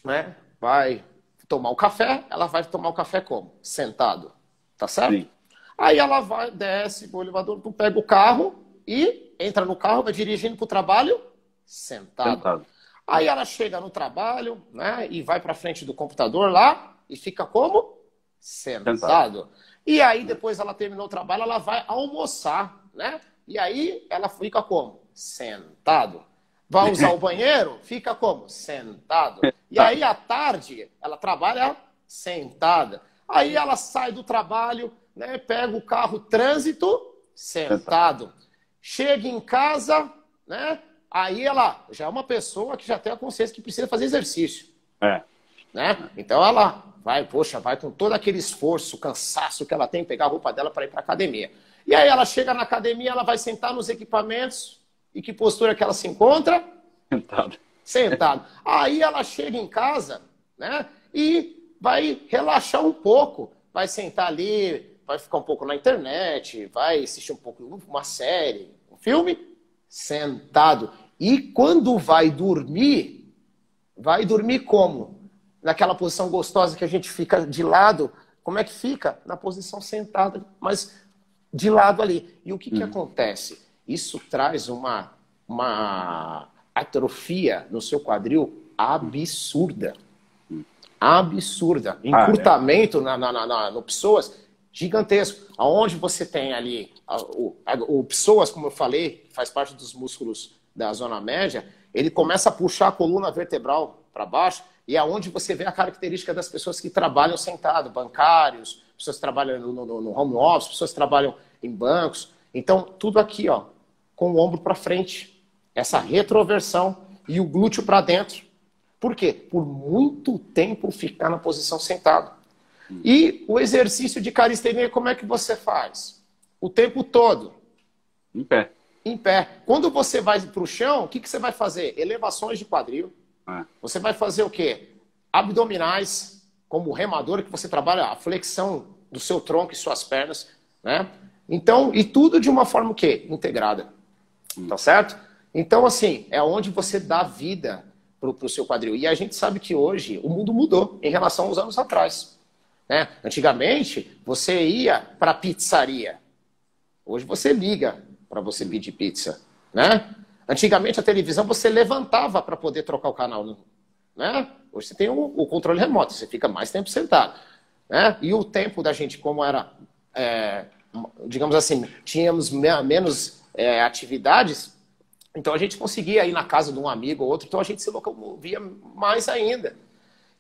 né, vai tomar o café. Ela vai tomar o café como? Sentado. Tá certo? Sim. Aí ela desce pro elevador, pega o carro e entra no carro, vai dirigindo para o trabalho sentado. Aí ela chega no trabalho, né, e vai para frente do computador lá e fica como? Sentado. E aí depois ela terminou o trabalho, ela vai almoçar, né? E aí ela fica como? Sentado. Vai usar o banheiro? Fica como? Sentado. E aí à tarde ela trabalha sentada. Aí ela sai do trabalho, né, pega o carro, trânsito, sentado. Chega em casa, né? Aí ela já é uma pessoa que já tem a consciência que precisa fazer exercício. Né? Então ela vai com todo aquele esforço, cansaço que ela tem, pegar a roupa dela para ir para a academia. E aí ela chega na academia, ela vai sentar nos equipamentos. E que postura que ela se encontra? Sentado. Aí ela chega em casa, né? E vai relaxar um pouco. Vai sentar ali, vai ficar um pouco na internet, vai assistir um pouco uma série, um filme, sentado. E quando vai dormir como? Naquela posição gostosa que a gente fica de lado. Como é que fica? Na posição sentada, mas de lado ali. E o que acontece? Isso traz uma atrofia no seu quadril absurda. Absurda. Encurtamento no psoas gigantesco. Aonde você tem ali o psoas, como eu falei, que faz parte dos músculos da zona média, ele começa a puxar a coluna vertebral para baixo E é onde você vê a característica das pessoas que trabalham sentado, bancários, pessoas que trabalham no home office, pessoas que trabalham em bancos. Então, tudo aqui, ó, com o ombro para frente. Essa retroversão e o glúteo para dentro. Por quê? Por muito tempo ficar na posição sentado. E o exercício de calistenia, como é que você faz? O tempo todo. Em pé. Em pé. Quando você vai para o chão, o que você vai fazer? Elevações de quadril. Você vai fazer o quê? Abdominais, como o remador, que você trabalha a flexão do seu tronco e suas pernas, né? Então, e tudo de uma forma o quê? Integrada. Tá certo? Então, assim, é onde você dá vida pro seu quadril. E a gente sabe que hoje o mundo mudou em relação aos anos atrás, né? Antigamente, você ia para pizzaria. Hoje você liga para você pedir pizza, né? Antigamente a televisão você levantava para poder trocar o canal, né? Hoje você tem o controle remoto, você fica mais tempo sentado, né? E o tempo da gente, como era, digamos assim, tínhamos menos atividades, então a gente conseguia ir na casa de um amigo ou outro, então a gente se locomovia mais ainda.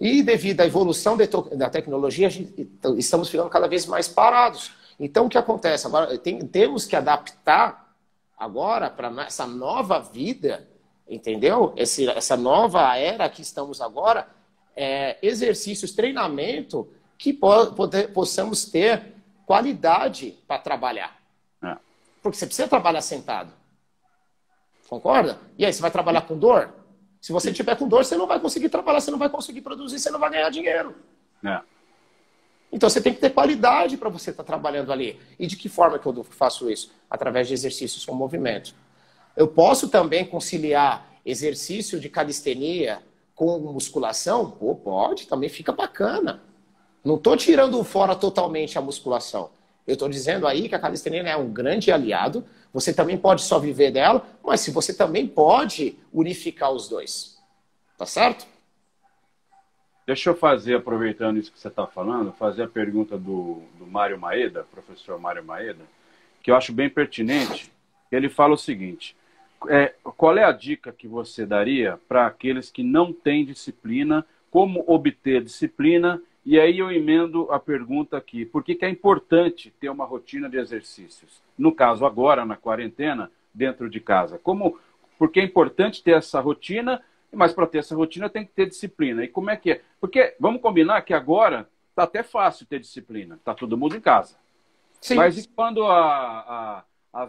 E devido à evolução da tecnologia, estamos ficando cada vez mais parados. Então o que acontece? Agora temos que adaptar agora para essa nova vida, entendeu? Essa nova era que estamos agora, exercícios, treinamento que possamos ter qualidade para trabalhar. Porque você precisa trabalhar sentado. Concorda? E aí, você vai trabalhar com dor? Se você tiver com dor, você não vai conseguir trabalhar, você não vai conseguir produzir, você não vai ganhar dinheiro. Então você tem que ter qualidade para você estar trabalhando ali. E de que forma que eu faço isso? Através de exercícios com movimento. Eu posso também conciliar exercício de calistenia com musculação? Pô, pode, também fica bacana. Não estou tirando fora totalmente a musculação. Eu estou dizendo aí que a calistenia é um grande aliado. Você também pode só viver dela, mas se você também pode unificar os dois. Tá certo? Deixa eu fazer, aproveitando isso que você está falando, fazer a pergunta do Mário Maeda, professor Mário Maeda, que eu acho bem pertinente. Ele fala o seguinte, qual é a dica que você daria para aqueles que não têm disciplina, como obter disciplina? E aí eu emendo a pergunta aqui, por que é importante ter uma rotina de exercícios? No caso agora, na quarentena, dentro de casa. Porque é importante ter essa rotina, mas para ter essa rotina tem que ter disciplina. E como é que é? Porque vamos combinar que agora está até fácil ter disciplina. Está todo mundo em casa. Sim. Mas e quando a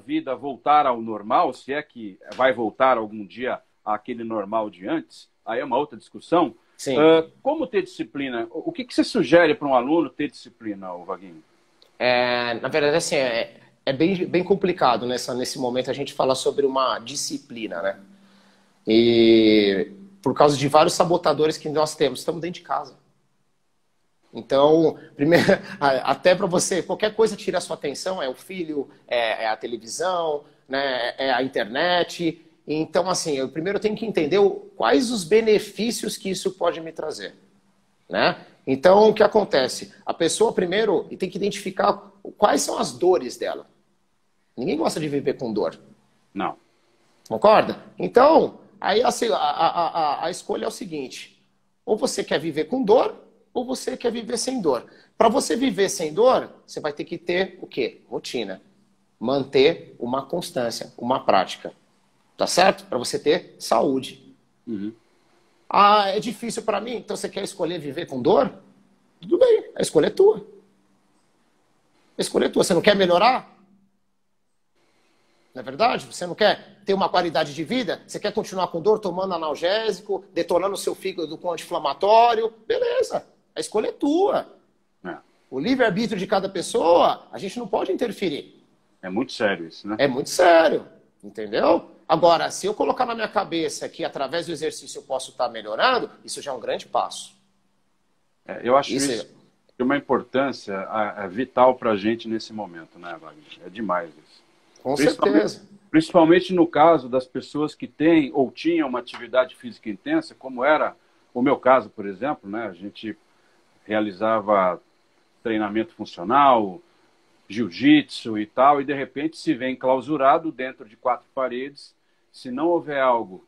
vida voltar ao normal, se é que vai voltar algum dia àquele normal de antes, aí é uma outra discussão. Sim. Como ter disciplina? O que você sugere para um aluno ter disciplina, Vaguinho? Na verdade, assim, é bem complicado nesse momento a gente falar sobre uma disciplina, né? E por causa de vários sabotadores que nós temos, estamos dentro de casa. Então, primeiro, até para você, qualquer coisa tira a sua atenção, é o filho, é a televisão, né, é a internet. Então, assim, eu primeiro tenho que entender quais os benefícios que isso pode me trazer, né? Então, o que acontece? A pessoa primeiro tem que identificar quais são as dores dela. Ninguém gosta de viver com dor. Não. Concorda? Então, aí a escolha é o seguinte, ou você quer viver com dor, ou você quer viver sem dor. Para você viver sem dor, você vai ter que ter o quê? Rotina. Manter uma constância, uma prática. Tá certo? Para você ter saúde. Uhum. É difícil para mim? Então você quer escolher viver com dor? Tudo bem, a escolha é tua. A escolha é tua. Você não quer melhorar? Não é verdade? Você não quer ter uma qualidade de vida? Você quer continuar com dor, tomando analgésico, detonando o seu fígado com anti-inflamatório? Beleza, a escolha é tua. O livre-arbítrio de cada pessoa, a gente não pode interferir. É muito sério isso, né? É muito sério, entendeu? Agora, se eu colocar na minha cabeça que através do exercício eu posso estar melhorando, isso já é um grande passo. Eu acho isso de uma importância vital para a gente nesse momento, né, Wagner? É demais isso. Com certeza. Principalmente no caso das pessoas que têm ou tinham uma atividade física intensa, como era o meu caso, por exemplo, né? A gente realizava treinamento funcional, jiu-jitsu e tal, e de repente se vê enclausurado dentro de 4 paredes. Se não houver algo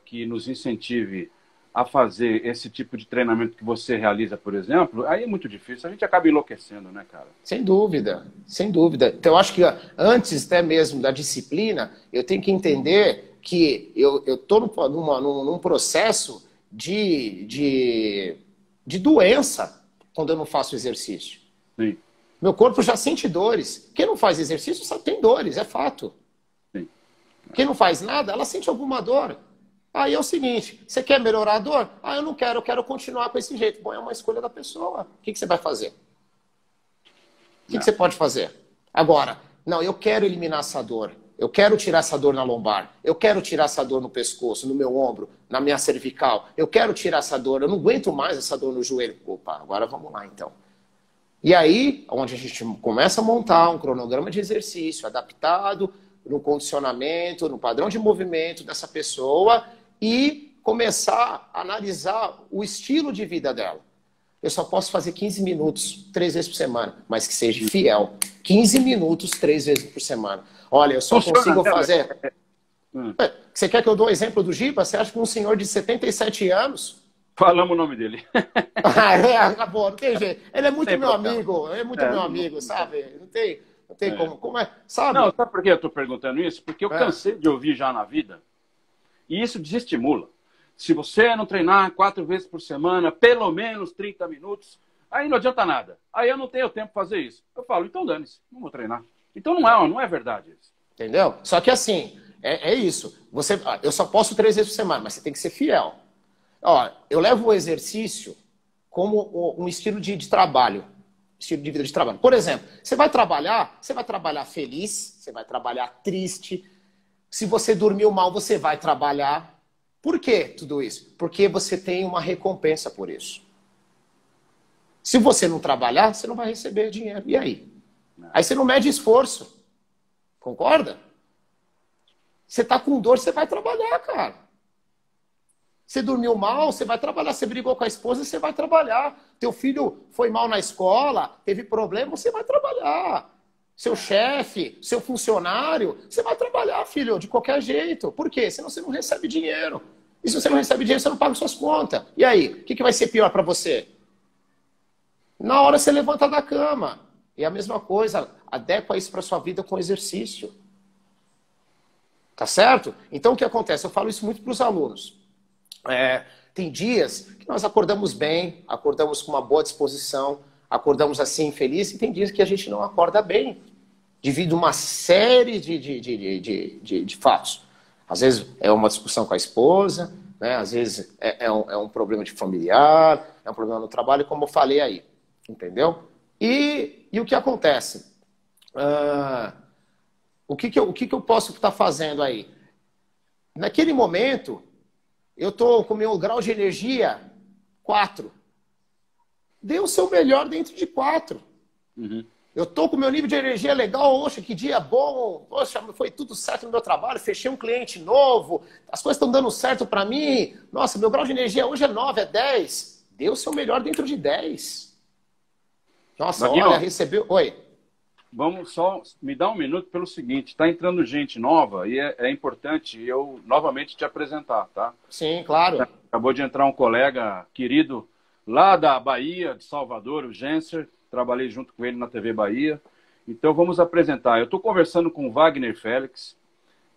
que nos incentive a fazer esse tipo de treinamento que você realiza, por exemplo, aí é muito difícil. A gente acaba enlouquecendo, né, cara? Sem dúvida, sem dúvida. Então, eu acho que antes até mesmo da disciplina, eu tenho que entender que eu estou num processo de doença quando eu não faço exercício. Sim. Meu corpo já sente dores. Quem não faz exercício só tem dores, é fato. Sim. Quem não faz nada, ela sente alguma dor. Aí é o seguinte, você quer melhorar a dor? Ah, eu não quero, eu quero continuar com esse jeito. Bom, é uma escolha da pessoa. O que você vai fazer? O que você pode fazer? Agora, não, eu quero eliminar essa dor. Eu quero tirar essa dor na lombar. Eu quero tirar essa dor no pescoço, no meu ombro, na minha cervical. Eu quero tirar essa dor. Eu não aguento mais essa dor no joelho. Opa, agora vamos lá então. E aí, onde a gente começa a montar um cronograma de exercício adaptado no condicionamento, no padrão de movimento dessa pessoa e começar a analisar o estilo de vida dela. Eu só posso fazer 15 minutos 3 vezes por semana, mas que seja fiel. 15 minutos 3 vezes por semana. Olha, eu só consigo fazer... Você quer que eu dou o exemplo do Giba? Você acha que um senhor de 77 anos... Falamos o nome dele. Acabou, não tem jeito. Ele é muito meu amigo, meu amigo, sabe? Não tem como é, sabe? Não, sabe por que eu estou perguntando isso? Porque eu cansei de ouvir já na vida, e isso desestimula. Se você não treinar 4 vezes por semana, pelo menos 30 minutos, aí não adianta nada. Aí eu não tenho tempo para fazer isso. Eu falo, então dane-se, não vou treinar. Então não é verdade isso. Entendeu? Só que assim, é isso. Eu só posso 3 vezes por semana, mas você tem que ser fiel. Ó, eu levo o exercício como um estilo de trabalho. Estilo de vida de trabalho. Por exemplo, você vai trabalhar feliz, você vai trabalhar triste. Se você dormiu mal, você vai trabalhar. Por que tudo isso? Porque você tem uma recompensa por isso. Se você não trabalhar, você não vai receber dinheiro. E aí? Aí você não mede esforço. Concorda? Você tá com dor, você vai trabalhar, cara. Você dormiu mal, você vai trabalhar. Você brigou com a esposa, você vai trabalhar. Teu filho foi mal na escola, teve problema, você vai trabalhar. Seu chefe, seu funcionário, você vai trabalhar, filho, de qualquer jeito. Por quê? Senão você não recebe dinheiro. E se você não recebe dinheiro, você não paga suas contas. E aí, o que vai ser pior para você? Na hora você levanta da cama. E a mesma coisa, adequa isso para sua vida com exercício. Tá certo? Então o que acontece? Eu falo isso muito para os alunos. Tem dias que nós acordamos bem, acordamos com uma boa disposição, acordamos assim felizes, e tem dias que a gente não acorda bem, devido a uma série de fatos. Às vezes é uma discussão com a esposa, né? Às vezes é um problema de familiar, é um problema no trabalho, como eu falei aí. Entendeu? E o que acontece? O que eu posso estar fazendo aí? Naquele momento, eu estou com o meu grau de energia 4. Dê o seu melhor dentro de 4. Uhum. Eu estou com o meu nível de energia legal, poxa, que dia bom, poxa, foi tudo certo no meu trabalho, fechei um cliente novo, as coisas estão dando certo para mim, nossa, meu grau de energia hoje é 9, é 10. Dê o seu melhor dentro de 10. Nossa, Vaguinho, olha, recebeu... Oi. Vamos só me dar um minuto pelo seguinte, está entrando gente nova e é importante eu novamente te apresentar, tá? Sim, claro. Acabou de entrar um colega querido lá da Bahia, de Salvador, o Genser, trabalhei junto com ele na TV Bahia. Então vamos apresentar. Eu estou conversando com o Wagner Félix,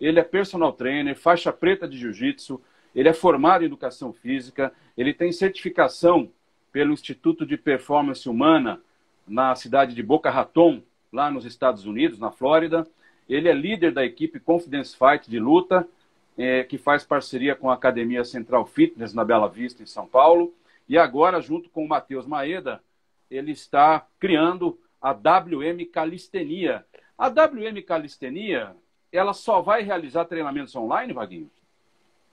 ele é personal trainer, faixa preta de jiu-jitsu, ele é formado em educação física, ele tem certificação pelo Instituto de Performance Humana na cidade de Boca Raton, lá nos Estados Unidos, na Flórida. Ele é líder da equipe Confidence Fight de luta, que faz parceria com a Academia Central Fitness na Bela Vista, em São Paulo. E agora, junto com o Matheus Maeda, ele está criando a WM Calistenia. A WM Calistenia, ela só vai realizar treinamentos online, Vaguinho?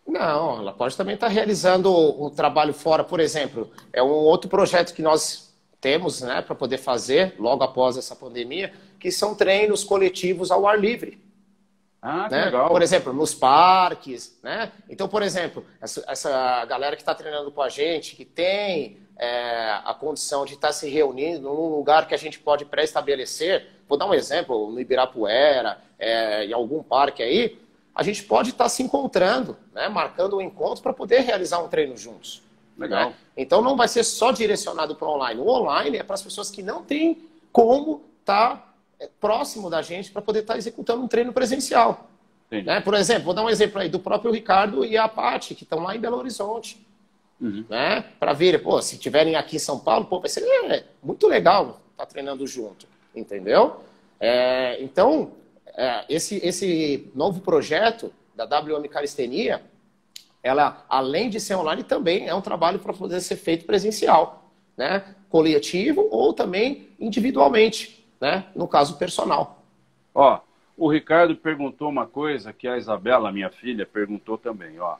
Não, ela pode também estar realizando o trabalho fora, por exemplo. É um outro projeto que nós temos, né, para poder fazer logo após essa pandemia, que são treinos coletivos ao ar livre. Ah, que né? legal. Por exemplo, nos parques, né? Então, por exemplo, essa galera que está treinando com a gente, que tem a condição de estar se reunindo num lugar que a gente pode pré-estabelecer, vou dar um exemplo, no Ibirapuera, em algum parque aí, a gente pode estar se encontrando, né? Marcando um encontro para poder realizar um treino juntos. Legal. Né? Então não vai ser só direcionado para o online. O online é para as pessoas que não têm como estar próximo da gente para poder estar executando um treino presencial. Né? Por exemplo, vou dar um exemplo aí do próprio Ricardo e a Paty, que estão lá em Belo Horizonte. Né? Para vir, pô, se estiverem aqui em São Paulo, pô, vai ser muito legal estar treinando junto, entendeu? Então, esse novo projeto da WM Calistenia, ela, além de ser online, também é um trabalho para poder ser feito presencial, né? Coletivo ou também individualmente, né? No caso, personal. Ó, o Ricardo perguntou uma coisa que a Isabela, minha filha, perguntou também, ó.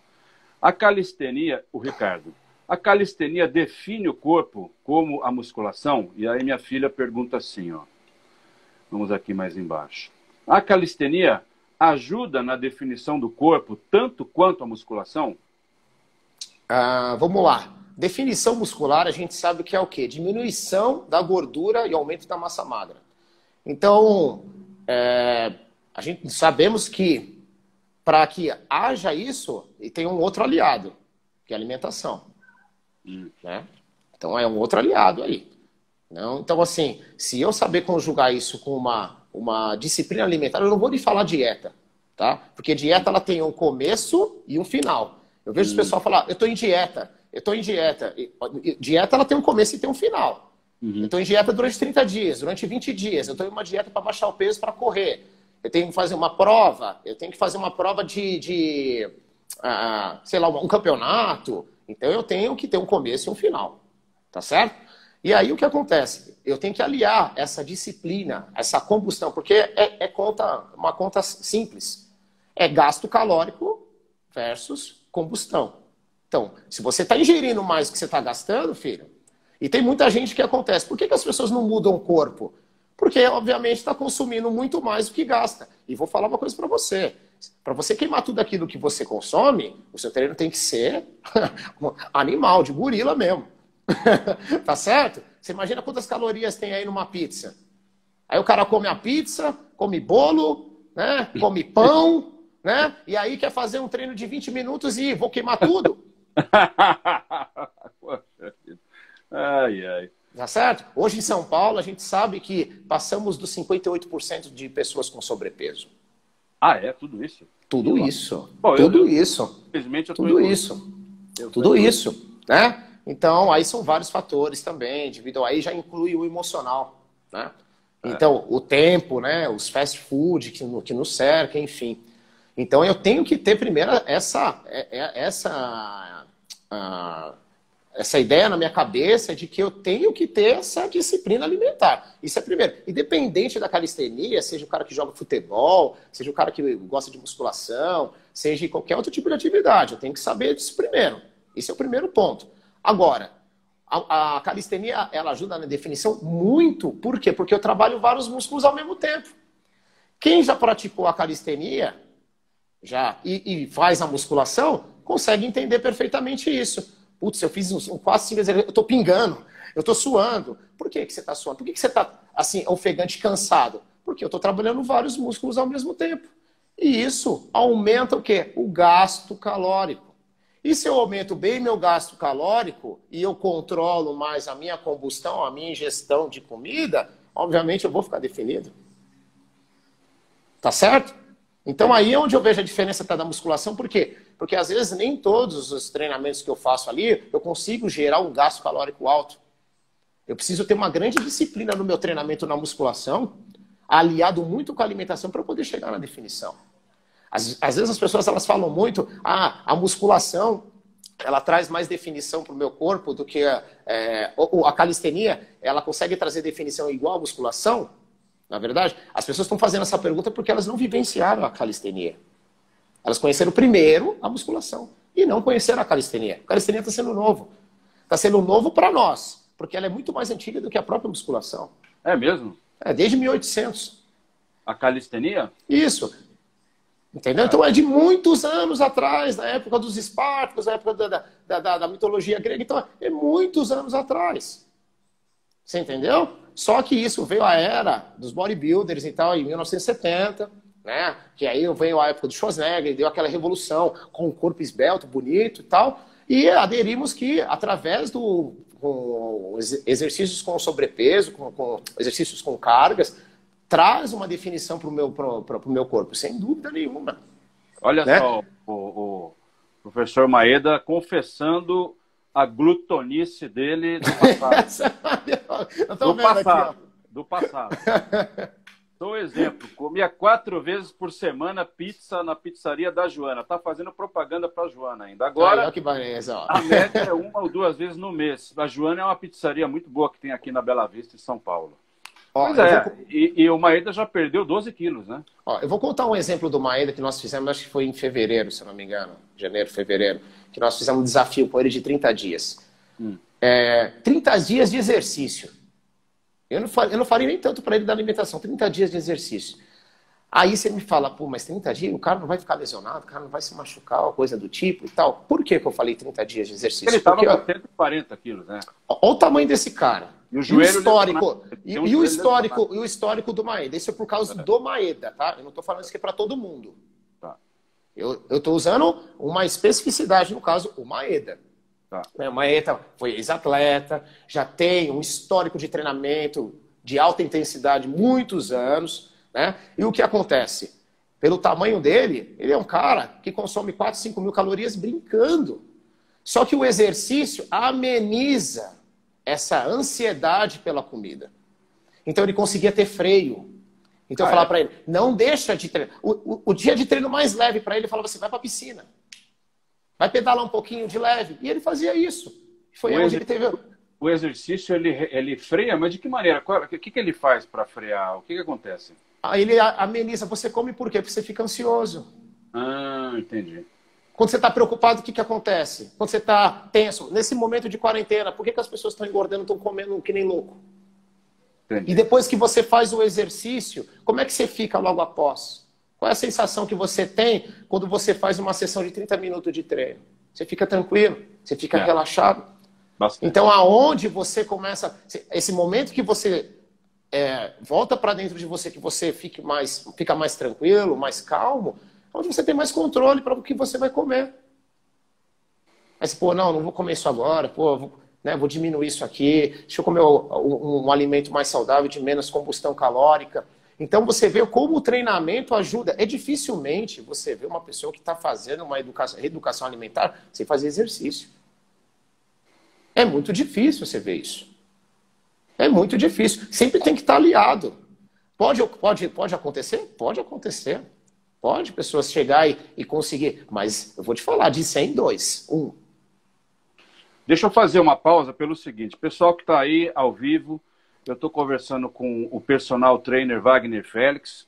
A calistenia, o Ricardo, a calistenia define o corpo como a musculação? E aí minha filha pergunta assim, ó. Vamos aqui mais embaixo. A calistenia ajuda na definição do corpo tanto quanto a musculação? Vamos lá. Definição muscular, a gente sabe que é o quê? Diminuição da gordura e aumento da massa magra. Então, a gente sabemos que para que haja isso, e tem um outro aliado, que é a alimentação. Né? Então, é um outro aliado aí. Não? Então, assim, se eu saber conjugar isso com uma disciplina alimentar, eu não vou lhe falar dieta, tá? Porque dieta, ela tem um começo e um final. Eu vejo o pessoal falar, eu estou em dieta. Dieta, ela tem um começo e tem um final. Eu estou em dieta durante 30 dias, durante 20 dias. Eu estou em uma dieta para baixar o peso, para correr. Eu tenho que fazer uma prova, sei lá, um campeonato. Então eu tenho que ter um começo e um final. Tá certo? E aí o que acontece? Eu tenho que aliar essa disciplina, essa combustão, porque uma conta simples. É gasto calórico versus combustão. Então, se você está ingerindo mais do que você está gastando, filho, e tem muita gente que acontece. Por que as pessoas não mudam o corpo? Porque, obviamente, está consumindo muito mais do que gasta. E vou falar uma coisa para você. Para você queimar tudo aquilo que você consome, o seu treino tem que ser animal, de gorila mesmo. Tá certo? Você imagina quantas calorias tem aí numa pizza. Aí o cara come a pizza, come bolo, né? Come pão, né? E aí quer fazer um treino de 20 minutos e vou queimar tudo. Ai, ai. Tá certo? Hoje em São Paulo, a gente sabe que passamos dos 58% de pessoas com sobrepeso. Ah, é? Tudo isso? Tudo isso. Bom, tudo isso. Infelizmente, eu tô tudo isso. Tudo isso. Né? Então, aí são vários fatores também. Devido aí já inclui o emocional. Né? Então, o tempo, né? Os fast food que nos cerca, enfim. Então, eu tenho que ter primeiro essa ideia na minha cabeça de que eu tenho que ter essa disciplina alimentar. Isso é primeiro. Independente da calistenia, seja o cara que joga futebol, seja o cara que gosta de musculação, seja qualquer outro tipo de atividade, eu tenho que saber disso primeiro. Esse é o primeiro ponto. Agora, a calistenia, ela ajuda na definição muito. Por quê? Porque eu trabalho vários músculos ao mesmo tempo. Quem já praticou a calistenia e faz a musculação, consegue entender perfeitamente isso. Putz, eu fiz quase 5 vezes, eu estou pingando, eu estou suando. Por que você está suando? Por que você está assim, ofegante, cansado? Porque eu estou trabalhando vários músculos ao mesmo tempo. E isso aumenta o quê? O gasto calórico. E se eu aumento bem meu gasto calórico e eu controlo mais a minha combustão, a minha ingestão de comida, obviamente eu vou ficar definido. Tá certo? Então aí é onde eu vejo a diferença da musculação. Por quê? Porque às vezes nem todos os treinamentos que eu faço ali, eu consigo gerar um gasto calórico alto. Eu preciso ter uma grande disciplina no meu treinamento na musculação, aliado muito com a alimentação para poder chegar na definição. Às vezes as pessoas elas falam muito, a musculação ela traz mais definição para o meu corpo do que a calistenia, ela consegue trazer definição igual à musculação? Na verdade, as pessoas estão fazendo essa pergunta porque elas não vivenciaram a calistenia. Elas conheceram primeiro a musculação e não conheceram a calistenia. A calistenia está sendo novo. Está sendo novo para nós, porque ela é muito mais antiga do que a própria musculação. É mesmo? É, desde 1800. A calistenia? Isso. Entendeu? Então é de muitos anos atrás, na época dos Espartacos, na época da mitologia grega. Então é muitos anos atrás. Você entendeu? Só que isso veio à era dos bodybuilders e tal, em 1970, né? Que aí veio a época do Schwarzenegger, deu aquela revolução com o corpo esbelto, bonito e tal. E aderimos que, através com exercícios com sobrepeso, com exercícios com cargas, traz uma definição para o meu corpo, sem dúvida nenhuma. Olha, né? Só, o professor Maeda confessando a glutonice dele do passado. Do passado. Sou exemplo. Comia 4 vezes por semana pizza na pizzaria da Joana. Tá fazendo propaganda para a Joana ainda. Agora, que beleza, ó. A média é 1 ou 2 vezes no mês. A Joana é uma pizzaria muito boa que tem aqui na Bela Vista, em São Paulo. Pois e o Maeda já perdeu 12 quilos, né? Ó, eu vou contar um exemplo do Maeda que nós fizemos, acho que foi em fevereiro, se eu não me engano. Janeiro, fevereiro. Que nós fizemos um desafio com ele de 30 dias. 30 dias de exercício. Eu não faria nem tanto para ele da alimentação. 30 dias de exercício. Aí você me fala, pô, mas 30 dias? O cara não vai ficar lesionado? O cara não vai se machucar? Ou coisa do tipo e tal. Por que eu falei 30 dias de exercício? Ele estava com 140 quilos, né? Olha o tamanho desse cara. E o joelho o histórico do Maeda. Isso é por causa do Maeda, tá? Eu não estou falando isso aqui para todo mundo. Tá. Eu estou usando uma especificidade, no caso, o Maeda. Tá. O Maeda foi ex-atleta, já tem um histórico de treinamento de alta intensidade, muitos anos, né? E o que acontece? Pelo tamanho dele, ele é um cara que consome 4, 5 mil calorias brincando. Só que o exercício ameniza essa ansiedade pela comida. Então ele conseguia ter freio. Então eu falava para ele, não deixa de treinar. O dia de treino mais leve para ele, eu falava assim, vai para a piscina. Vai pedalar um pouquinho de leve. E ele fazia isso. Foi onde ele teve... O exercício, ele freia, mas de que maneira? O que ele faz para frear? O que acontece? Aí ele ameniza. Você come por quê? Porque você fica ansioso. Ah, entendi. Quando você está preocupado, o que acontece? Quando você está tenso, nesse momento de quarentena, por que as pessoas estão engordando, estão comendo que nem louco? Entendi. E depois que você faz o exercício, como é que você fica logo após? Qual é a sensação que você tem quando você faz uma sessão de 30 minutos de treino? Você fica tranquilo, você fica relaxado. Bastante. Então, aonde você começa... Esse momento que você volta para dentro de você, que você fica mais tranquilo, mais calmo, onde você tem mais controle para o que você vai comer. Mas, pô, não vou comer isso agora, pô, vou diminuir isso aqui, deixa eu comer um alimento mais saudável, de menos combustão calórica. Então, você vê como o treinamento ajuda. É dificilmente você vê uma pessoa que está fazendo uma reeducação alimentar sem fazer exercício. É muito difícil você ver isso. É muito difícil. Sempre tem que estar aliado. Pode acontecer? Pode acontecer. Pode pessoas chegar e conseguir. Mas eu vou te falar, de 100, 2. 1. Deixa eu fazer uma pausa pelo seguinte. Pessoal que está aí ao vivo, eu estou conversando com o personal trainer Wagner Félix.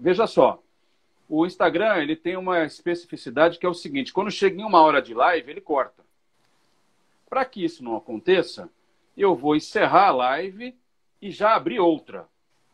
Veja só, o Instagram ele tem uma especificidade que é o seguinte, quando chega em 1 hora de live, ele corta. Para que isso não aconteça, eu vou encerrar a live e já abrir outra.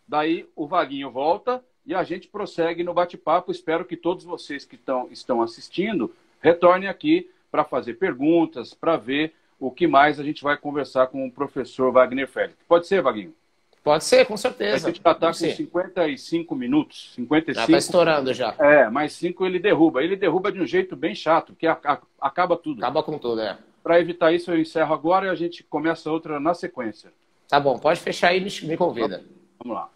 Daí o Vaguinho volta e a gente prossegue no bate-papo. Espero que todos vocês que estão assistindo retornem aqui para fazer perguntas, para ver o que mais a gente vai conversar com o professor Wagner Félix. Pode ser, Vaguinho? Pode ser, com certeza. A gente já está com 55 minutos. 55. Já está estourando já. Mais 5 ele derruba. Ele derruba de um jeito bem chato, que acaba tudo. Acaba com tudo, Para evitar isso, eu encerro agora e a gente começa outra na sequência. Tá bom, pode fechar aí e me convida. Vamos lá.